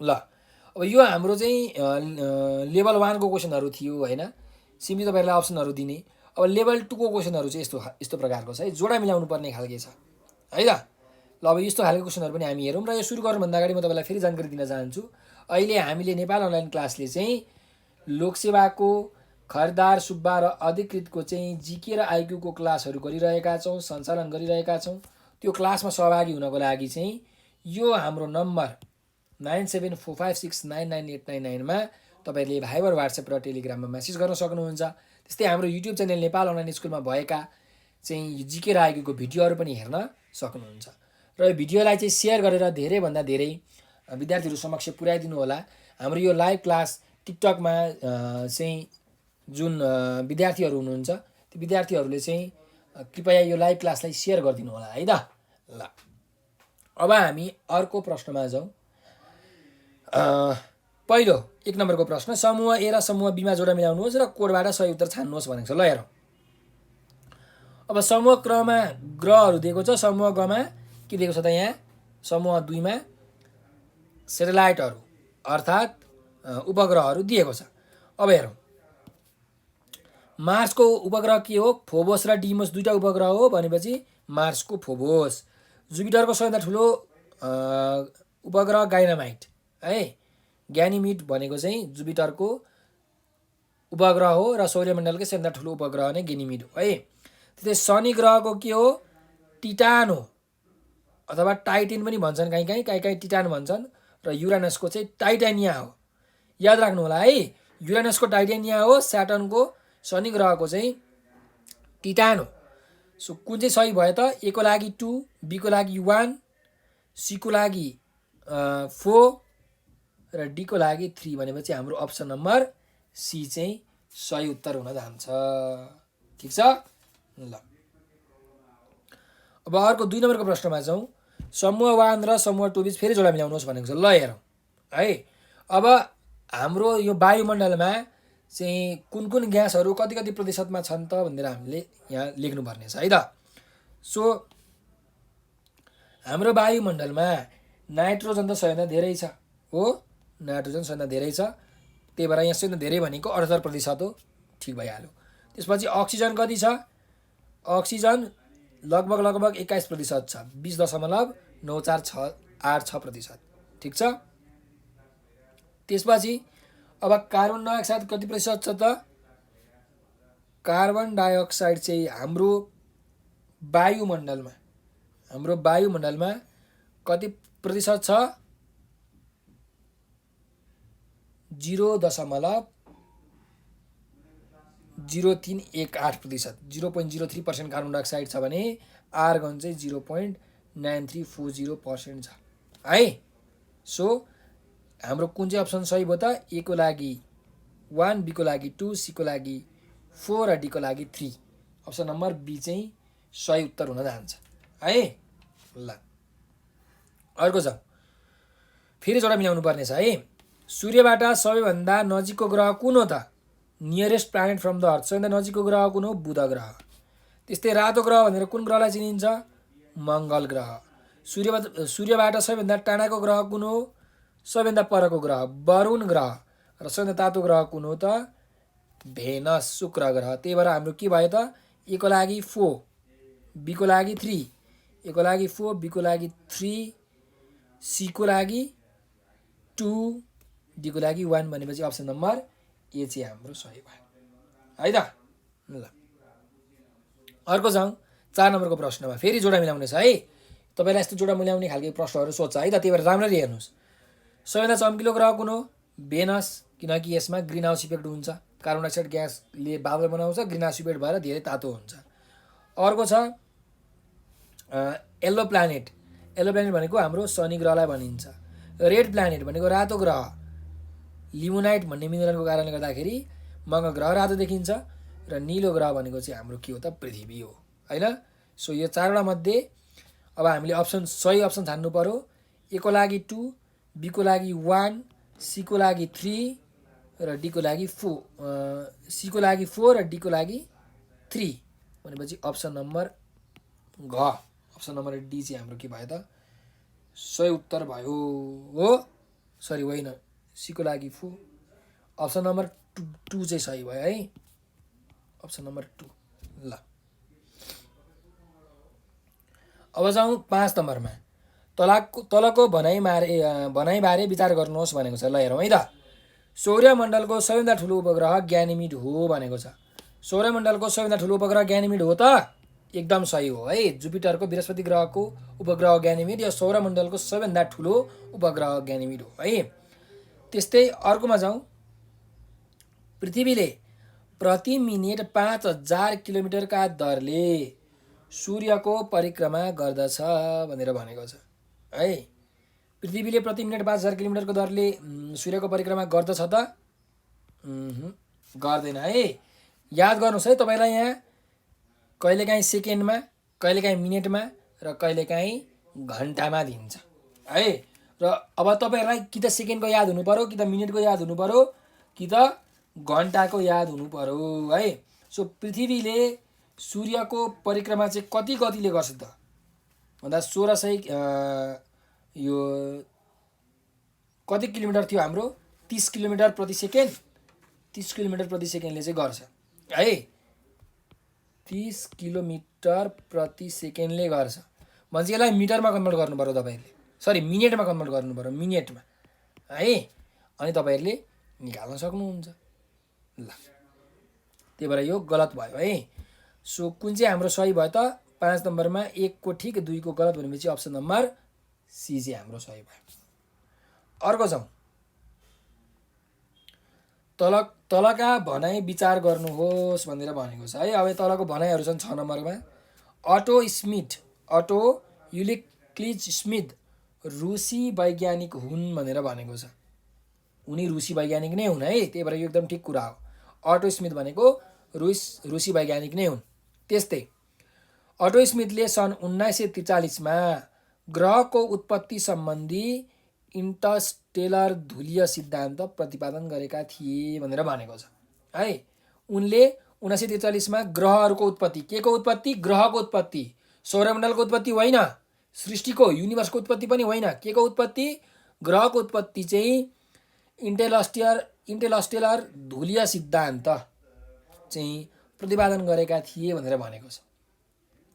ल अब यो हाम्रो चाहिँ लेभल 1 को क्वेसनहरू थियो होइन। सिम्पली तपाईँहरूलाई अप्सनहरू दिने। अब लेभल 2 को क्वेसनहरू चाहिँ यस्तो प्रकारको छ है, जोडा मिलाउनु पर्ने खालके छ है त। ल अब यस्तो खालको क्वेसनहरू पनि हामी हेरौँ। र यो सुरु गर्नुभन्दा अगाडि म तपाईँलाई फेरि जानकारी दिन चाहन्छु, अहिले हामीले नेपाल अनलाइन क्लासले चाहिँ लोकसेवाको खरिदार सुब्बा र अधिकृतको चाहिँ जिके र आइक्यूको क्लासहरू गरिरहेका छौँ, सञ्चालन गरिरहेका छौँ। त्यो क्लासमा सहभागी हुनको लागि चाहिँ यो हाम्रो नम्बर 9745699899 मा तपाईँहरूले भाइबर, वाट्सएप र टेलिग्राममा मेसेज गर्न सक्नुहुन्छ। त्यस्तै हाम्रो युट्युब च्यानल नेपाल अनलाइन स्कुलमा भएका चाहिँ जिके र आइक्यूको भिडियोहरू पनि हेर्न सक्नुहुन्छ। र यो भिडियोलाई चाहिँ सेयर गरेर धेरैभन्दा धेरै विद्यार्थीहरू समक्ष पुर्याइदिनु होला। हाम्रो यो लाइभ क्लास टिकटकमा चाहिँ जुन विद्यार्थीहरू हुनुहुन्छ त्यो विद्यार्थीहरूले चाहिँ कृपया यो लाइभ क्लासलाई सेयर गरिदिनु होला है त। ल अब हामी अर्को प्रश्नमा जाउँ। पहिलो 1 नम्बरको प्रश्न, समूह ए र समूह बीमा जोडा मिलाउनुहोस् र कोडबाट सही उत्तर छान्नुहोस् भनेको छ। ल हेरौँ। अब समूह क्रममा ग्रहहरू दिएको छ। समूह गमा के दिएको छ त? यहाँ समूह 2 मा सेटेलाइटहरू अर्थात् उपग्रहहरू दिएको छ। अब हेरौँ, मार्सको उपग्रह के हो? फोबोस र डिमोस दुईटा उपग्रह हो भनेपछि मार्सको फोबोस। जुपिटरको सबैभन्दा ठुलो उपग्रह गाइनामाइट है। ग्यानिमिड भनेको चाहिँ जुपिटरको उपग्रह हो र सौर्यमण्डलकै सबैभन्दा ठुलो उपग्रह नै ग्यानिमिड हो है। त्यस्तै शनि ग्रहको के हो? टिटान हो, अथवा टाइटिन पनि भन्छन् कहीँ कहीँ टिटान भन्छन्। र युरानसको चाहिँ टाइटानिया हो। याद राख्नु होला है, युरानसको टाइटानिया हो, स्याटर्नको शनि ग्रहको चाहिँ टिटान हो। सो कुन चाहिँ सही भयो त? ए को लागि 2, बी को लागि 1, सी को लागि 4 र डी को लागि 3 भनेपछि हाम्रो अप्सन नम्बर सी चाहिँ सही उत्तर हुन जान्छ। ठिक छ। ल अब अर्को 2 नम्बरको प्रश्नमा जाउँ। समूह 1 र समूह 2 बीच फेरि जोडा मिलाउनुहोस् भनेको छ। ल हेरौँ है। अब हाम्रो यो वायुमण्डलमा चाहिँ कुन कुन ग्यासहरू कति कति प्रतिशतमा छन् त भनेर हामीले यहाँ लेख्नुपर्ने छ है त। सो हाम्रो वायुमण्डलमा नाइट्रोजन त सबैभन्दा धेरै छ हो, नाइट्रोजन सबैभन्दा धेरै छ। त्यही भएर यहाँ सबैभन्दा धेरै भनेको 78% हो। ठिक भइहाल्यो। त्यसपछि अक्सिजन कति छ? अक्सिजन लगभग 21% छ, 20.9486%। ठिक छ। त्यसपछि अब कार्बन डाइअक्साइड कति प्रतिशत छ त? कार्बन डाइअक्साइड चाहिँ हाम्रो वायुमण्डलमा कति प्रतिशत छ? 0.0318%, 0.03% कार्बन डाइअक्साइड छ भने आर्गन चाहिँ 0.9340% छ है। सो हाम्रो कुन चाहिँ अप्सन सही भयो त? ए को लागि 1, बी को लागि 2, सी को लागि 4 र डी को लागि 3। अप्सन नम्बर बी चाहिँ सही उत्तर हुन जान्छ है। ल अर्को छ, फेरि जोडा मिलाउनु पर्ने छ है। सूर्यबाट सबैभन्दा नजिकको ग्रह कुन हो त? Nearest planet from the earth, सबैभन्दा नजिकको ग्रह कुन हो? बुध ग्रह। त्यस्तै रातो ग्रह भनेर कुन ग्रहलाई चिनिन्छ? मङ्गल ग्रह। सूर्यबाट सबैभन्दा टाढाको ग्रह कुन हो? सबैभन्दा परको ग्रह वरुण ग्रह। र सबैभन्दा तातो ग्रह कुन हो त? भेनस, शुक्र ग्रह। त्यही भएर हाम्रो के भयो त? ए को लागि 4, बी को लागि 3, ए को लागि 4, बी को लागि 3, सी को लागि 2, डी को लागि 1 भनेपछि अप्सन नम्बर ए चाहिँ हाम्रो सही भयो है त। ल अर्को जाउँ 4 नम्बरको प्रश्नमा। फेरि जोडा मिलाउने छ है। तपाईँलाई यस्तो जोडा मिलाउने खालको प्रश्नहरू सोध्छ है त, त्यही भएर राम्ररी हेर्नुहोस्। सबैभन्दा चम्किलो ग्रह कुन हो? भेनस, किनकि यसमा ग्रिन हाउस इफेक्ट हुन्छ। कार्बन डाइअक्साइड ग्यासले बादल बनाउँछ, ग्रिन हाउस इफेक्ट भएर धेरै तातो हुन्छ। अर्को छ येल्लो प्लानेट भनेको हाम्रो शनि ग्रहलाई भनिन्छ। रेड प्लानेट भनेको रातो ग्रह, लिमोनाइट भन्ने मिनरलको कारणले गर्दाखेरि मङ्गल ग्रह रातो देखिन्छ। र निलो ग्रह भनेको चाहिँ हाम्रो के हो त, पृथ्वी हो होइन। सो यो चारवटा मध्ये अब हामीले सही अप्सन छान्नु पर्यो। ए को लागि 2, बी को लागि 1, सी को लागि 3 र डी को लागि 4, सी को लागि 4 र डी को लागि 3 भनेपछि अप्सन नम्बर घ, अप्सन नम्बर डी चाहिँ हाम्रो के भयो त, सही उत्तर भयो हो। सरी होइन, सी को लागि 4, अप्सन नम्बर 2 चाहिँ सही भयो है, अप्सन नम्बर 2। ल अब जाउँ 5 नम्बरमा। तलको भनाइबारे विचार गर्नुहोस् भनेको छ। ल हेरौँ है त। सौर्यमण्डलको सबैभन्दा ठुलो उपग्रह ग्यानिमिड हो भनेको छ। सौर्यमण्डलको सबैभन्दा ठुलो उपग्रह ग्यानिमिड हो त, एकदम सही हो है। जुपिटरको बृहस्पति ग्रहको उपग्रह ग्यानिमिड या सौर्यमण्डलको सबैभन्दा ठुलो उपग्रह ग्यानिमिड हो है। त्यस्तै अर्कोमा जाउँ। पृथ्वीले प्रति मिनेट 5000 किलोमिटरका दरले सूर्यको परिक्रमा गर्दछ भनेर भनेको छ है। पृथ्वीले प्रति मिनेट 5000 किलोमिटरको दरले सूर्यको परिक्रमा गर्दछ त, गर्दैन है। याद गर्नुहोस् है, तपाईँलाई यहाँ कहिलेकाहीँ सेकेन्डमा, कहिलेकाहीँ मिनेटमा र कहिलेकाहीँ घन्टामा दिन्छ है। र अब तपाईँहरूलाई कि त सेकेन्डको याद हुनु पर्यो, कि त मिनेटको याद हुनु पर्यो, कि त घन्टाको याद हुनु पर्यो है। सो पृथ्वीले सूर्यको परिक्रमा चाहिँ कति गतिले गर्छ त भन्दा 1600 यो कति किलोमिटर थियो हाम्रो, 30 किलोमिटर प्रति सेकेन्ड, 30 किलोमिटर प्रति सेकेन्डले चाहिँ गर्छ है। 30 किलोमिटर प्रति सेकेन्डले गर्छ भनेपछि यसलाई मिटरमा कन्भर्ट गर्नु पर्यो तपाईँहरूले, सरी मिनेटमा कन्भर्ट गर्नु पर्यो, मिनेटमा है। अनि तपाईँहरूले निकाल्न सक्नुहुन्छ। ल त्यही भएर यो गलत भयो है। सो कुन चाहिँ हाम्रो सही भयो त, 5 नम्बरमा 1 को ठिक 2 को गलत भनेपछि अप्सन नम्बर सी चाहिँ हाम्रो सही भयो। अर्को जाउँ। तलका भनाइ विचार गर्नुहोस् भनेर भनेको छ है। अब तलको भनाइहरू छन् 6 नम्बरमा। अटो युक्लिड स्मिथ रुसी वैज्ञानिक हुन् भनेर भनेको छ। उनी रुसी वैज्ञानिक नै हुन् है, त्यही भएर यो एकदम ठिक कुरा हो। अटो स्मिथ भनेको रुसी वैज्ञानिक नै हुन्। त्यस्तै अटो स्मिथले सन् 1943मा ग्रहको उत्पत्ति सम्बन्धी इन्टरस्टेलर धुलीय सिद्धान्त प्रतिपादन गरेका थिए भनेर भनेको छ है। उनले 1943मा ग्रहहरूको उत्पत्ति, के को उत्पत्ति, ग्रहको उत्पत्ति, सौर्यमण्डलको उत्पत्ति होइन, सृष्टिको युनिभर्सको उत्पत्ति पनि होइन, के को उत्पत्ति, ग्रहको उत्पत्ति चाहिँ इन्टरस्टेलर धुलीय सिद्धान्त चाहिँ प्रतिपादन गरेका थिए भनेर भनेको छ।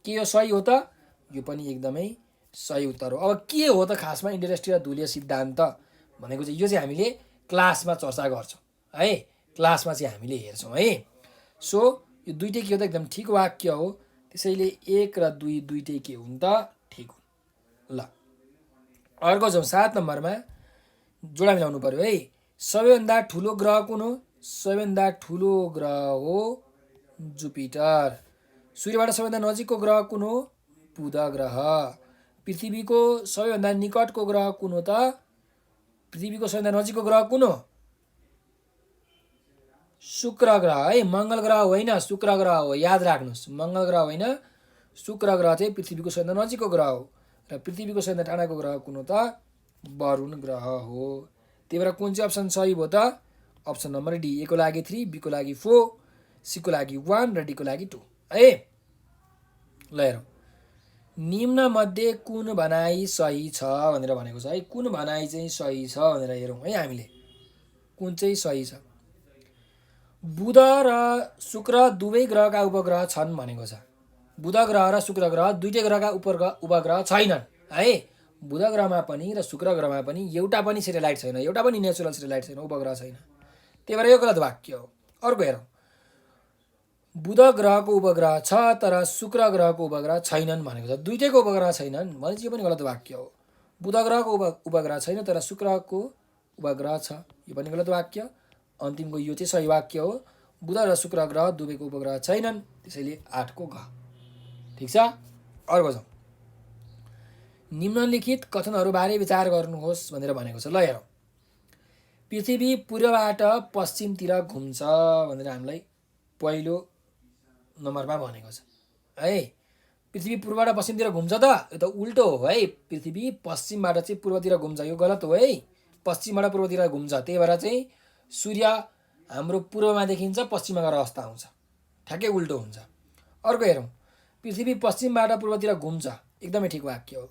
के यो सही हो त, यो पनि एकदमै सही उत्तर हो। अब के हो त खासमा इन्टरस्टेलर धुलीय सिद्धान्त भनेको चाहिँ, यो चाहिँ हामीले क्लासमा चर्चा गर्छौँ है, क्लासमा चाहिँ हामीले हेर्छौँ है। सो यो दुइटै के हो त, एकदम ठिक वाक्य हो। त्यसैले 1 र 2 दुइटै के हुन् त, ठिक हुन्। ल अर्को जाउँ। 7 नम्बरमा जोडा मिलाउनु पर्यो है। सबैभन्दा ठुलो ग्रह कुन हो, सबैभन्दा ठुलो ग्रह हो जुपिटर। सूर्यबाट सबैभन्दा नजिकको ग्रह कुन हो, बुध ग्रह। पृथ्वीको सबैभन्दा निकटको ग्रह कुन हो त, पृथ्वीको सबैभन्दा नजिकको ग्रह कुन हो, शुक्र ग्रह है, मङ्गल ग्रह होइन, शुक्र ग्रह हो। याद राख्नुहोस्, मङ्गल ग्रह होइन, शुक्र ग्रह चाहिँ पृथ्वीको सबैभन्दा नजिकको ग्रह हो। र पृथ्वीको सबैभन्दा टाढाको ग्रह कुन हो त, वरुण ग्रह हो। त्यही भएर कुन चाहिँ अप्सन सही भयो त, अप्सन नम्बर डी। ए को लागि 3, बी को लागि 4, सी को लागि 1 र डी को लागि 2 है। ल हेरौँ। निम्न मध्ये कुन भनाइ सही छ भनेर भनेको छ है। कुन भनाइ चाहिँ सही छ भनेर हेरौँ है हामीले, कुन चाहिँ सही छ। बुध र शुक्र दुवै ग्रहका उपग्रह छन् भनेको छ। बुध ग्रह र शुक्र ग्रह दुईटै ग्रहका उपग्रह छैनन् है। बुध ग्रहमा पनि र शुक्र ग्रहमा पनि एउटा पनि सेटेलाइट छैन, एउटा पनि नेचुरल सेटेलाइट छैन, उपग्रह छैन। त्यही भएर यो गलत वाक्य हो। अर्को हेरौँ। बुध ग्रहको उपग्रह छ तर शुक्र ग्रहको उपग्रह छैनन् भनेको छ। दुईटैको उपग्रह छैनन् भनेपछि यो पनि गलत वाक्य हो। बुध ग्रहको उपग्रह छैन तर शुक्रको उपग्रह छ, यो पनि गलत वाक्य। अन्तिमको यो चाहिँ सही वाक्य हो। बुध र शुक्र ग्रह दुवैको उपग्रह छैनन्, त्यसैले 8 को घ। ठिक छ। अर्को जाउँ। निम्नलिखित कथनहरूबारे विचार गर्नुहोस् भनेर भनेको छ। ल हेरौँ, पृथ्वी पूर्वबाट पश्चिमतिर घुम्छ भनेर हामीलाई पहिलो नम्बरमा भनेको छ है। पृथ्वी पूर्वबाट पश्चिमतिर घुम्छ त, यो त उल्टो हो है। पृथ्वी पश्चिमबाट चाहिँ पूर्वतिर घुम्छ, यो गलत हो है। पश्चिमबाट पूर्वतिर घुम्छ, त्यही भएर चाहिँ सूर्य हाम्रो पूर्वमा देखिन्छ, पश्चिममा गएर अस्त आउँछ, ठ्याक्कै उल्टो हुन्छ। अर्को हेरौँ, पृथ्वी पश्चिमबाट पूर्वतिर घुम्छ, एकदमै ठिक वाक्य हो।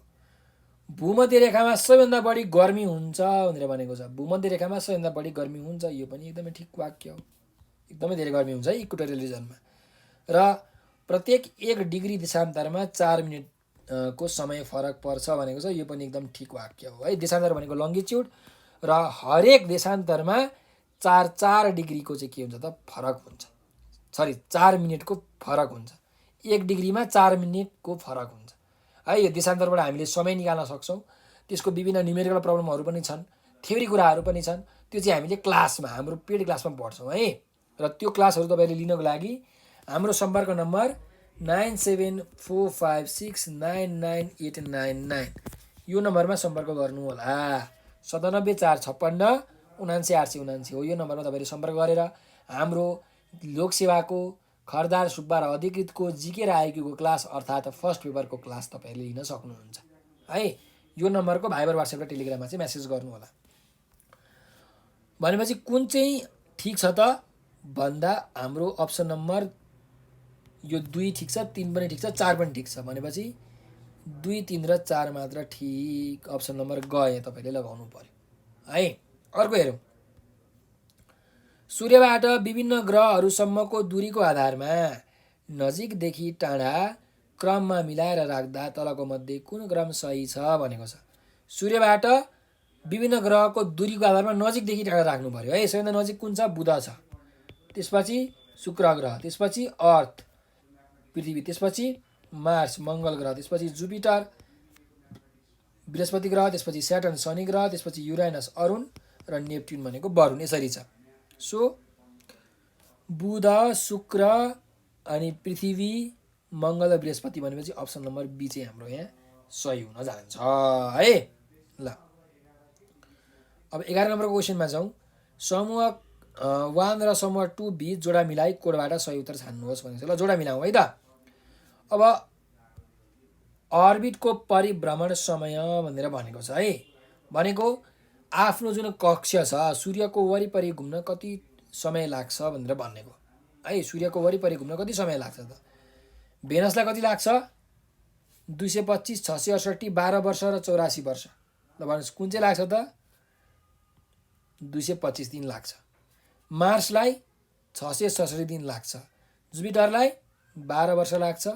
भूमध्य रेखामा सबैभन्दा बढी गर्मी हुन्छ भनेर भनेको छ। भूमध्य रेखामा सबैभन्दा बढी गर्मी हुन्छ, यो पनि एकदमै ठिक वाक्य हो। एकदमै धेरै गर्मी हुन्छ है इक्वेटोरियल रिजनमा। र प्रत्येक 1 डिग्री देशान्तरमा 4 मिनटको समय फरक पर्छ भनेको छ, यो पनि एकदम ठिक वाक्य हो है। देशान्तर भनेको लङ्गिच्युड, र हरेक देशान्तरमा 4 डिग्रीको चाहिँ के हुन्छ त फरक हुन्छ, 4 मिनटको फरक हुन्छ। 1 डिग्रीमा 4 मिनटको फरक हुन्छ है। यो देशान्तरबाट हामीले समय निकाल्न सक्छौँ। त्यसको विभिन्न न्युमेरिकल प्रब्लमहरू पनि छन्, थ्योरी कुराहरू पनि छन्, त्यो चाहिँ हामीले क्लासमा, हाम्रो पेड क्लासमा पढ्छौँ है। र त्यो क्लासहरू तपाईँले लिनको लागि हाम्रो सम्पर्क नम्बर 9745699899, यो नम्बरमा सम्पर्क गर्नु होला। 974556 79879 हो, यो नम्बरमा तपाईँले सम्पर्क गरेर हाम्रो लोकसेवाको खरदार सुब्बा र अधिकृतको जिके र आइक्यूको क्लास अर्थात् फर्स्ट पेपरको क्लास तपाईँले लिन सक्नुहुन्छ है। यो नम्बरको भाइबर, वाट्सएप र टेलिग्राममा चाहिँ मेसेज गर्नु होला। भनेपछि कुन चाहिँ ठिक छ त भन्दा हाम्रो अप्सन नम्बर यो 2 ठिक छ, 3 पनि ठिक छ, 4 पनि ठिक छ। भनेपछि 2, 3 र 4 मात्र ठिक अप्सन नम्बर गए तपाईँले लगाउनु पर्यो है। अर्को हेरौँ, सूर्यबाट विभिन्न ग्रहहरूसम्मको दूरीको आधारमा नजिकदेखि टाढा क्रममा मिलाएर राख्दा तलको मध्ये कुन क्रम सही छ भनेको छ। सूर्यबाट विभिन्न ग्रहको दूरीको आधारमा नजिकदेखि टाढा राख्नु पर्यो है। सबैभन्दा नजिक कुन छ? बुध छ, त्यसपछि शुक्र ग्रह, त्यसपछि अर्थ पृथ्वी, त्यसपछि मार्स मङ्गल ग्रह, त्यसपछि जुपिटर बृहस्पति ग्रह, त्यसपछि स्याटर्न शनि ग्रह, त्यसपछि युरानस अरुण र नेप्ट्युन भनेको वरुण, यसरी छ। सो बुध, शुक्र अनि पृथ्वी, मङ्गल र बृहस्पति भनेपछि अप्सन नम्बर बी चाहिँ हाम्रो यहाँ सही हुन जान्छ है। ल अब 11 नम्बरको क्वेसनमा जाउँ। समूह 1 र समूह 2 बीच जोडा मिलाई कोडबाट सही उत्तर छान्नुहोस् भनेको छ। ल जोडा मिलाउँ है त। अब अर्बिटको परिभ्रमण समय भनेर भनेको छ है। भनेको आफ्नो जुन कक्ष छ सूर्यको वरिपरि घुम्न कति समय लाग्छ भनेर भनेको है। सूर्यको वरिपरि घुम्न कति समय लाग्छ त? भेनसलाई कति लाग्छ? 225, 668, 12 वर्ष र 84 वर्ष। ल भन्नुहोस् कुन चाहिँ लाग्छ त? 225 दिन लाग्छ। मार्सलाई 667 दिन लाग्छ। जुपिटरलाई 12 वर्ष लाग्छ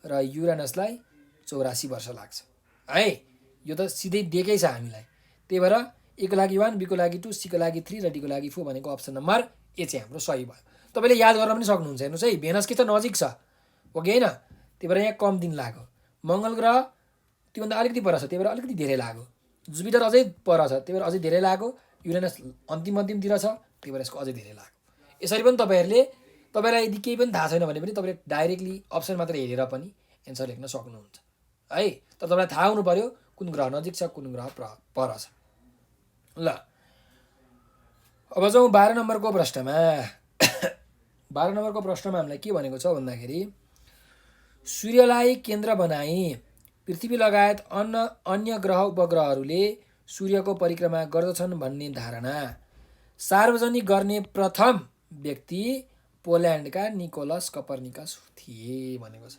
र युरानसलाई 84 वर्ष लाग्छ है। यो त सिधै दिएकै छ हामीलाई। त्यही भएर ए को लागि 1, बी को लागि 2, सी को लागि 3 र डी को लागि 4 भनेको अप्सन नम्बर ए चाहिँ हाम्रो सही भयो। तपाईँले याद गर्न पनि सक्नुहुन्छ। हेर्नुहोस् है, भेनस के त नजिक छ हो कि होइन, त्यही भएर यहाँ कम दिन लाग्यो। मङ्गल ग्रह त्योभन्दा अलिकति पर छ, त्यही भएर अलिकति धेरै लाग्यो। जुपिटर अझै पर छ, त्यही भएर अझै धेरै लाग्यो। युरेनस अन्तिमतिर छ, त्यही भएर यसको अझै धेरै लाग्यो। यसरी पनि तपाईँलाई यदि केही पनि थाहा छैन भने पनि तपाईँले डाइरेक्टली अप्सन मात्र हेरेर पनि एन्सर लेख्न सक्नुहुन्छ है। तर तपाईँलाई थाहा हुनु पर्यो कुन ग्रह नजिक छ, कुन ग्रह पर छ। ल अब जाउँ 12 नम्बरको प्रश्नमा। 12 नम्बरको प्रश्नमा हामीलाई के भनेको छ भन्दाखेरि सूर्यलाई केन्द्र बनाई पृथ्वी लगायत अन्य ग्रह उपग्रहहरूले सूर्यको परिक्रमा गर्दछन् भन्ने धारणा सार्वजनिक गर्ने प्रथम व्यक्ति पोल्यान्डका निकोलस कपर्निकस थिए भनेको छ।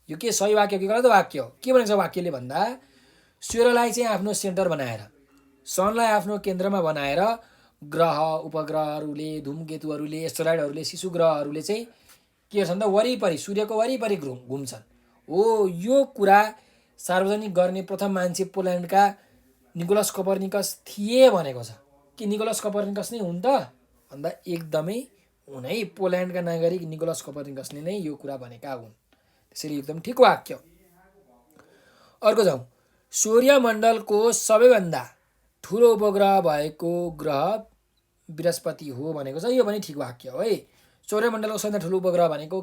यो के सही वाक्य कि गलत वाक्य हो? के भनेको छ वाक्यले भन्दा सूर्यलाई चाहिँ आफ्नो सेन्टर बनाएर, सनलाई आफ्नो केन्द्रमा बनाएर ग्रह उपग्रहहरूले, धूमकेतुहरूले, एस्टेरोइडहरूले, शिशु ग्रहहरूले चाहिँ के गर्छन् त वरिपरि, सूर्यको वरिपरि घुम्छन्। हो, यो कुरा सार्वजनिक गर्ने प्रथम मान्छे पोल्यान्डका निकोलस कपर्निकस थिए भनेको छ। के निकोलस कपर्निकस नै हुन् त भन्दा एकदमै हुन् है। पोल्यान्डका नागरिक निकोलस कपर्निकसले नै यो कुरा भनेका हुन्। त्यसैले एकदम ठिक वाक्य। अर्को जाउँ। सूर्यमण्डलको सबैभन्दा ठुलो उपग्रह भएको ग्रह बृहस्पति हो भनेको छ। यो पनि ठिक वाक्य हो है। सौर्यमण्डलको सबैभन्दा ठुलो उपग्रह भनेको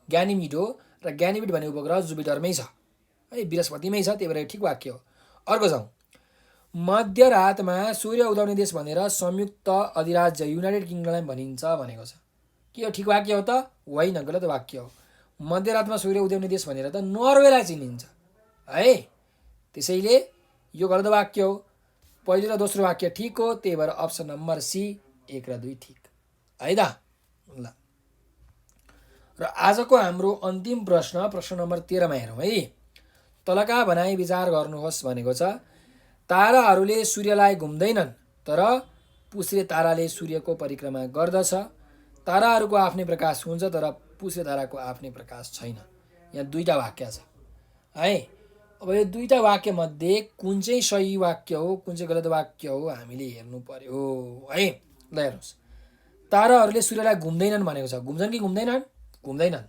ग्यानिमिड हो र ग्यानिमिड भन्ने उपग्रह जुपिटरमै छ है, बृहस्पतिमै छ, त्यही भएर ठिक वाक्य हो। अर्को जाउँ। मध्यरातमा सूर्य उदाउने देश भनेर संयुक्त अधिराज्य युनाइटेड किङ्डमलाई भनिन्छ भनेको छ। के हो ठिक वाक्य हो त? होइन, गलत वाक्य हो। मध्यरातमा सूर्य उदाउने देश भनेर त नर्वेलाई चिनिन्छ है। त्यसैले यो गलत वाक्य हो। पहिलो र दोस्रो वाक्य ठिक हो, त्यही भएर अप्सन नम्बर सी 1 र 2 ठिक है त। ल र आजको हाम्रो अन्तिम प्रश्न नम्बर 13 मा हेरौँ है। तलका भनाइ विचार गर्नुहोस् भनेको छ। ताराहरूले सूर्यलाई घुम्दैनन्, तर पुच्छ्रे ताराले सूर्यको परिक्रमा गर्दछ। ताराहरूको आफ्नै प्रकाश हुन्छ, तर पुच्छ्रे ताराको आफ्नै प्रकाश छैन। यहाँ दुईवटा वाक्य छ है। अब यो दुईवटा वाक्यमध्ये कुन चाहिँ सही वाक्य हो, कुन चाहिँ गलत वाक्य हो हामीले हेर्नु पर्यो है। ल हेर्नुहोस्, ताराहरूले सूर्यलाई घुम्दैनन् भनेको छ। घुम्छन् कि घुम्दैनन्? घुम्दैनन्,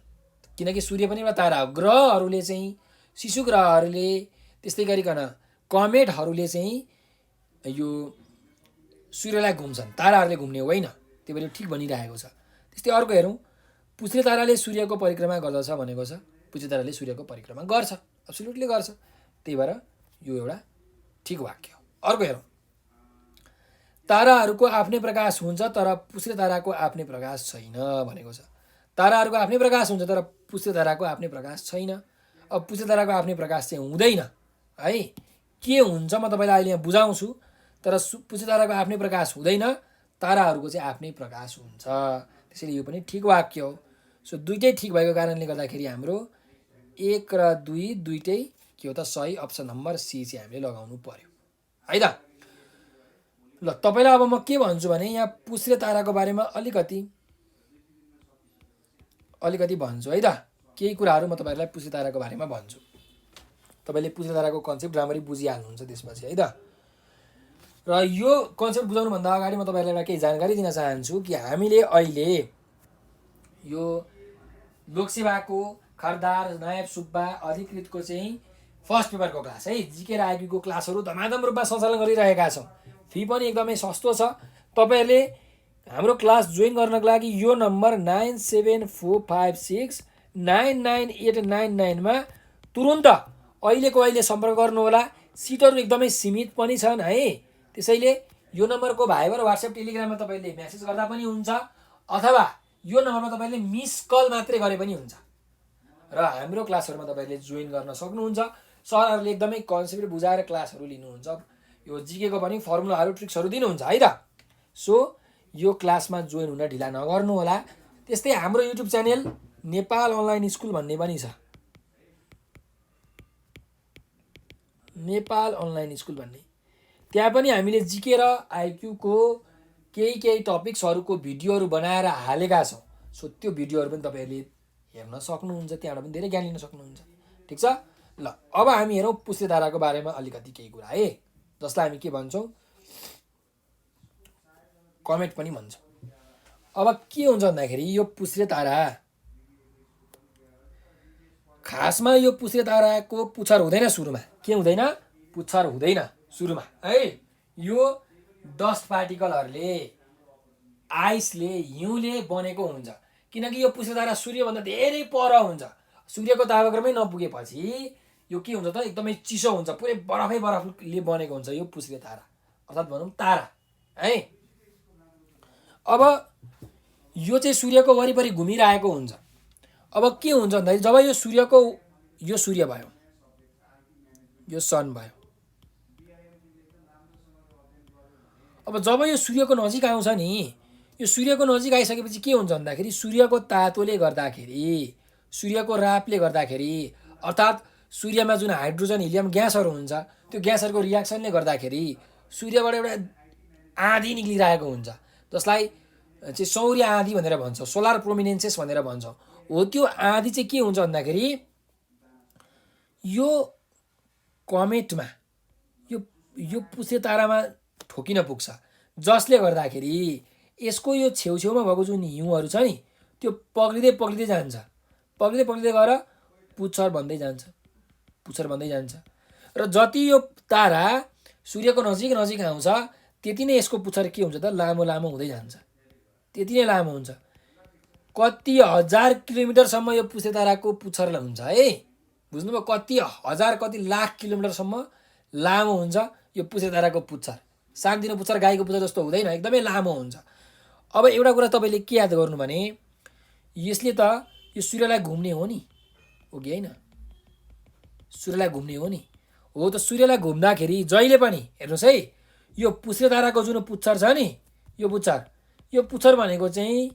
किनकि सूर्य पनि एउटा तारा हो। ग्रहहरूले चाहिँ, शिशु ग्रहहरूले, त्यस्तै गरिकन कमेटहरूले चाहिँ यो सूर्यलाई घुम्छन्, ताराहरूले घुम्ने होइन। त्यही भएर ठिक भनिरहेको छ। त्यस्तै अर्को हेरौँ, पुच्छ्रे ताराले सूर्यको परिक्रमा गर्दछ भनेको छ। पुच्छ्रे ताराले सूर्यको परिक्रमा गर्छ, एब्सोल्युटली गर्छ। त्यही भएर यो एउटा ठिक वाक्य हो। अर्को हेरौँ, ताराहरूको आफ्नै प्रकाश हुन्छ, तर पुच्छ्रे ताराको आफ्नै प्रकाश छैन भनेको छ। ताराहरूको आफ्नै प्रकाश हुन्छ, तर पुच्छ्रे ताराको आफ्नै प्रकाश छैन। अब पुच्छ्रे ताराको आफ्नै प्रकाश चाहिँ हुँदैन है। के हुन्छ म तपाईँलाई अहिले यहाँ बुझाउँछु। तर पुच्छ्रे ताराको आफ्नै प्रकाश हुँदैन, ताराहरूको चाहिँ आफ्नै प्रकाश हुन्छ। त्यसैले यो पनि ठिक वाक्य हो। सो दुइटै ठिक भएको कारणले गर्दाखेरि हाम्रो 1 र 2 दुइटै के हो त सही। अप्सन नम्बर सी चाहिँ हामीले लगाउनु पर्यो है त। ल तपाईँलाई अब म के भन्छु भने यहाँ पुच्छ्रे ताराको बारेमा अलिकति भन्छु है त। केही कुराहरू म तपाईँहरूलाई पुच्छ्रे ताराको बारेमा भन्छु। तपाईँले पुच्छ्रे ताराको कन्सेप्ट राम्ररी बुझिहाल्नुहुन्छ त्यसपछि है त। र यो कन्सेप्ट बुझाउनुभन्दा अगाडि म तपाईँहरूलाई एउटा केही जानकारी दिन चाहन्छु कि हामीले अहिले यो लोकसेवाको खरदार नायब सुब्बा अधिकृतको चाहिँ फर्स्ट पेपरको क्लास है, जिके र आइक्यूको क्लासहरू धमाधम रूपमा सञ्चालन गरिरहेका छौँ। फी पनि एकदमै सस्तो छ। तपाईँहरूले हाम्रो क्लास जोइन गर्नको लागि यो नम्बर 9745699899 मा तुरुन्त अहिलेको अहिले सम्पर्क गर्नुहोला। सिटहरू एकदमै सीमित पनि छन् है। त्यसैले यो नम्बरको भाइबर वाट्सएप टेलिग्राममा तपाईँले म्यासेज गर्दा पनि हुन्छ, अथवा यो नम्बरमा तपाईँले मिस कल मात्रै गरे पनि हुन्छ। र हाम्रो क्लासहरूमा तपाईँले जोइन गर्न सक्नुहुन्छ। सरहरूले एकदमै कन्सेप्ट बुझाएर क्लासहरू लिनुहुन्छ। यो जिकेको पनि फर्मुलाहरू ट्रिक्सहरू दिनुहुन्छ है त। सो यो क्लासमा जोइन हुन ढिला नगर्नु होला। त्यस्तै हाम्रो YouTube channel Nepal online school भन्ने पनि छ। नेपाल अनलाइन स्कुल भन्ने, त्यहाँ पनि हामीले जिके र आइक्यूको केही टपिक्सहरूको भिडियोहरू बनाएर हालेका छौँ। सो त्यो भिडियोहरू पनि तपाईँहरूले हेर्न सक्नुहुन्छ, त्यहाँबाट पनि धेरै ज्ञान लिन सक्नुहुन्छ। ठिक छ। ल अब हामी हेरौँ पुच्छ्रे ताराको बारेमा अलिकति केही कुरा है, जसलाई हामी के भन्छौँ, कमेट पनि भन्छौँ। अब के हुन्छ भन्दाखेरि यो पुच्छ्रे तारा, खासमा यो पुच्छ्रे ताराको पुच्छर हुँदैन सुरुमा। के हुँदैन? पुच्छर हुँदैन सुरुमा है। यो डस्ट पार्टिकलहरूले, आइसले, हिउँले बनेको हुन्छ। किनकि यो पुच्छ्रे तारा सूर्यभन्दा धेरै पर हुन्छ। सूर्यको तापक्रमै नपुगेपछि यो के हुन्छ त, एकदमै चिसो हुन्छ, पुरै बरफले बनेको हुन्छ यो पुच्छ्रे तारा, अर्थात् भनौँ तारा है। अब यो चाहिँ सूर्यको वरिपरि घुमिरहेको हुन्छ। अब के हुन्छ भन्दाखेरि जब यो सूर्य भयो, यो सन भयो, अब जब यो सूर्यको नजिक आउँछ नि, यो सूर्यको नजिक आइसकेपछि के हुन्छ भन्दाखेरि सूर्यको तातोले गर्दाखेरि, सूर्यको रापले गर्दाखेरि, अर्थात् सूर्यमा जुन हाइड्रोजन हिलियम ग्यासहरू हुन्छ, त्यो ग्यासहरूको रियाक्सनले गर्दाखेरि सूर्यबाट एउटा आँधी निक्लिरहेको हुन्छ, जसलाई चाहिँ सौर्य आँधी भनेर भन्छौँ, सोलर प्रोमिनेन्सेस भनेर भन्छौँ। हो त्यो आँधी चाहिँ के हुन्छ भन्दाखेरि यो कमेटमा, यो पुच्छ्रे तारामा ठोकिन पुग्छ, जसले गर्दाखेरि यसको यो छेउछेउमा भएको जुन हिउँहरू छ नि, त्यो पग्लिँदै जान्छ, पग्लिँदै गएर पुच्छर भन्दै जान्छ। र जति यो तारा सूर्यको नजिक आउँछ, त्यति नै यसको पुच्छर के हुन्छ त, लामो हुँदै जान्छ। त्यति नै लामो हुन्छ। कति हजार किलोमिटरसम्म यो पुच्छ्रे ताराको पुच्छर हुन्छ है। बुझ्नुभयो? कति हजार, कति लाख किलोमिटरसम्म लामो हुन्छ यो पुच्छ्रेधाराको पुच्छर। सानोतिनो पुच्छर गाईको पुच्छर जस्तो हुँदैन, एकदमै लामो हुन्छ। अब एउटा कुरा तपाईँले के याद गर्नु भने यसले त यो सूर्यलाई घुम्ने हो नि, हो कि होइन? सूर्यलाई घुम्ने हो नि, हो त। सूर्यलाई घुम्दाखेरि जहिले पनि हेर्नुहोस् है, यो पुच्छ्रेधाराको जुन पुच्छर छ नि, यो पुच्छर भनेको चाहिँ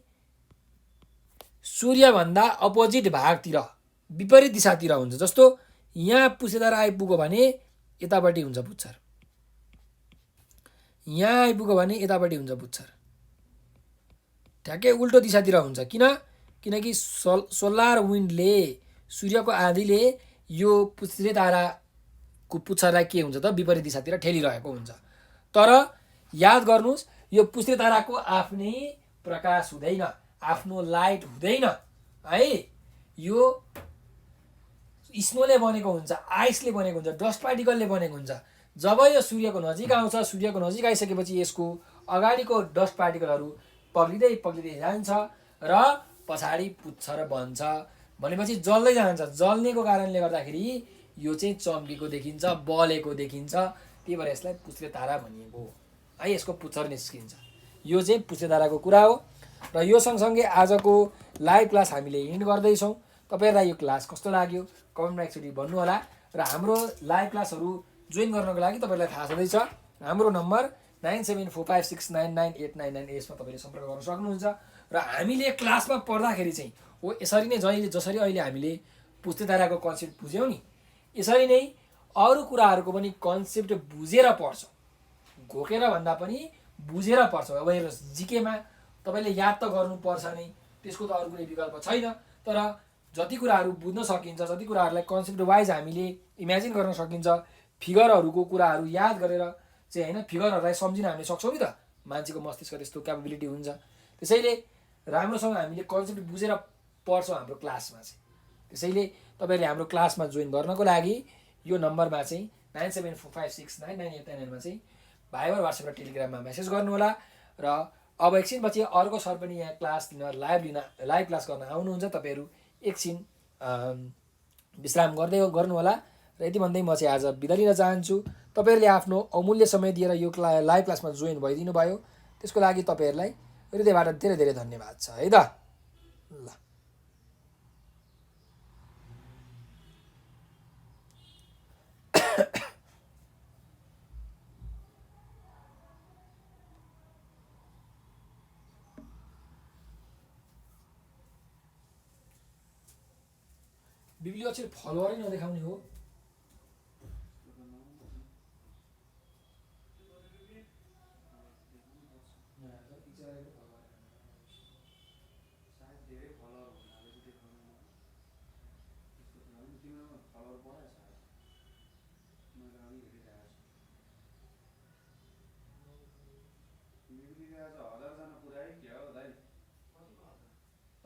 सूर्यभन्दा अपोजिट भागतिर, विपरीत दिशातिर हुन्छ। जस्तो यहाँ पुच्छ्रेधारा आइपुग्यो भने यतापट्टि हुन्छ पुच्छर, यहाँ आइपुग्यो भने यतापट्टि हुन्छ पुच्छर, ठ्याक्कै उल्टो दिशातिर हुन्छ। किनकि सोलार विन्डले, सूर्यको आँधीले यो पुच्छ्रेधाराको पुच्छरलाई के हुन्छ त विपरीत दिशातिर ठेलिरहेको हुन्छ। तर याद गर्नुहोस्, यो पुच्छ्रेधाराको आफ्नै प्रकाश हुँदैन, आफ्नो लाइट हुँदैन है। यो स्नोले बनेको हुन्छ, आइसले बनेको हुन्छ, डस्ट पार्टिकलले बनेको हुन्छ। जब यो सूर्यको नजिक आउँछ, सूर्यको नजिक आइसकेपछि यसको अगाडिको डस्ट पार्टिकलहरू पग्लिँदै जान्छ र पछाडि पुच्छर बन्छ। भनेपछि जल्दै जान्छ। जल्नेको कारणले गर्दाखेरि यो चाहिँ चम्केको देखिन्छ, बलेको देखिन्छ। त्यही भएर यसलाई पुच्छ्रेतारा भनिएको है। यसको पुच्छर निस्किन्छ। यो चाहिँ पुच्छ्रेताराको कुरा हो। र यो सँगसँगै आजको लाइभ क्लास हामीले इन्ड गर्दैछौँ। तपाईँहरूलाई यो क्लास कस्तो लाग्यो कमेन्टमा एकचोटि भन्नु होला। र हाम्रो लाइभ क्लासहरू जोइन गर्नको लागि तपाईँलाई थाहा छँदैछ, हाम्रो नम्बर 9745699899 यसमा तपाईँले सम्पर्क गर्न सक्नुहुन्छ। र हामीले क्लासमा पढ्दाखेरि चाहिँ हो यसरी नै जसरी अहिले हामीले पुच्छ्रेताराको कन्सेप्ट बुझ्यौँ नि, यसरी नै अरू कुराहरूको पनि कन्सेप्ट बुझेर पढ्छौँ। घोकेर भन्दा पनि बुझेर पढ्छौँ। अब हेर्नुहोस्, जिकेमा तपाईँले याद त गर्नुपर्छ नै, त्यसको त अरू कुनै विकल्प छैन। तर जति कुराहरू बुझ्न सकिन्छ, जति कुराहरूलाई कन्सेप्ट वाइज हामीले इमेजिन गर्न सकिन्छ, फिगरहरूको कुराहरू याद गरेर चाहिँ होइन, फिगरहरूलाई सम्झिन हामीले सक्छौँ नि त। मान्छेको मस्तिष्क त्यस्तो क्यापेबिलिटी हुन्छ। त्यसैले राम्रोसँग हामीले कन्सेप्ट बुझेर पढ्छौँ हाम्रो क्लासमा चाहिँ। त्यसैले तपाईँहरूले हाम्रो क्लासमा जोइन गर्नको लागि यो नम्बरमा चाहिँ 9745699899 मा चाहिँ भाइबर, वाट्सएप र टेलिग्राममा मेसेज गर्नु होला। र अब एकछिनपछि अर्को सर पनि यहाँ क्लास लिन लाइभ क्लास गर्न आउनुहुन्छ। तपाईँहरू एकछिन विश्राम गर्नु होला। र यति भन्दै म चाहिँ आज बिदा लिन चाहन्छु। तपाईँहरूले आफ्नो अमूल्य समय दिएर यो लाइभ क्लासमा जोइन भइदिनु भयो, त्यसको लागि तपाईँहरूलाई हृदयबाट धेरै धेरै धन्यवाद छ है त। ल बिब्ली अक्षर फलोअरै नदेखाउने हो।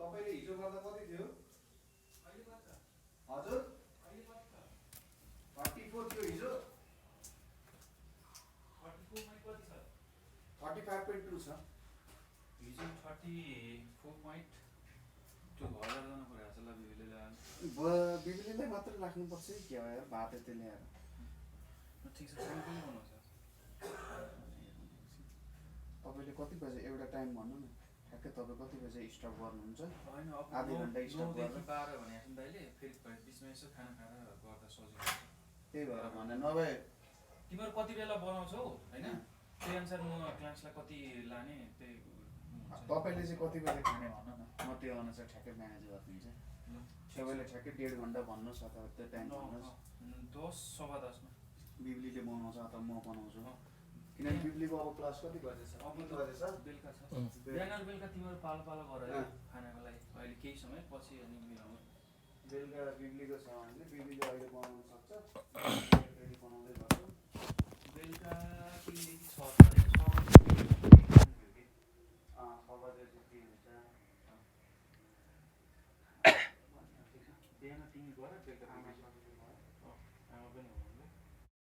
तपाईँले हिजो गर्दा कति थियो? हजुर 44 थियो हिजो। 35.2 छ हिजो। 34.2 हजार जानु पर्यो छ ल। बिजुलीलाई मात्र राख्नुपर्छ के हो यार, बात यति ल्याएर ठिक छ। पनि बनाउँछ तपाईँले कति बजे एउटा टाइम भन्नु न, ठ्याक्कै तपाईँ कति बजे स्टप गर्नुहुन्छ? होइन, आधी घन्टा स्टप गरेर 12 भने नि दाइले फेरि बिचमा यसो खाना खाएर गर्दा सजिलो हुन्छ। त्यही भएर भने नभए तिमीहरू कति बेला बनाउँछौ होइन, त्यही अनुसार म क्लासलाई कति लाने त्यही तपाईँले चाहिँ कति बजे खाने भन्नु न, म त्यो अनुसार ठ्याक्कै म्यानेज गरिदिन्छु। तपाईँले ठ्याक्कै 1.5 घन्टा भन्नुहोस् अथवा त्यो टाइम भन्नुहोस्। 10:15 मा बिब्लीले बनाउँछ अथवा म बनाउँछु, किनकि बिब्लीको अब क्लास कति बजे छ? अब कति बजे छ? बेलुका छ। बिहान बेलुका तिमीहरू पालो गरेर खानाको लागि अहिले केही समय पछि अनि मिलाउनु। बेलुका बिब्लीको छ भने बिब्लीले अहिले बनाउन सक्छ, रेडी बनाउँदै गर्छ। बेलुका 3 देखि 6 6 बजे छुट्टी हुन्छ। बिहान 3 गएर बेलुका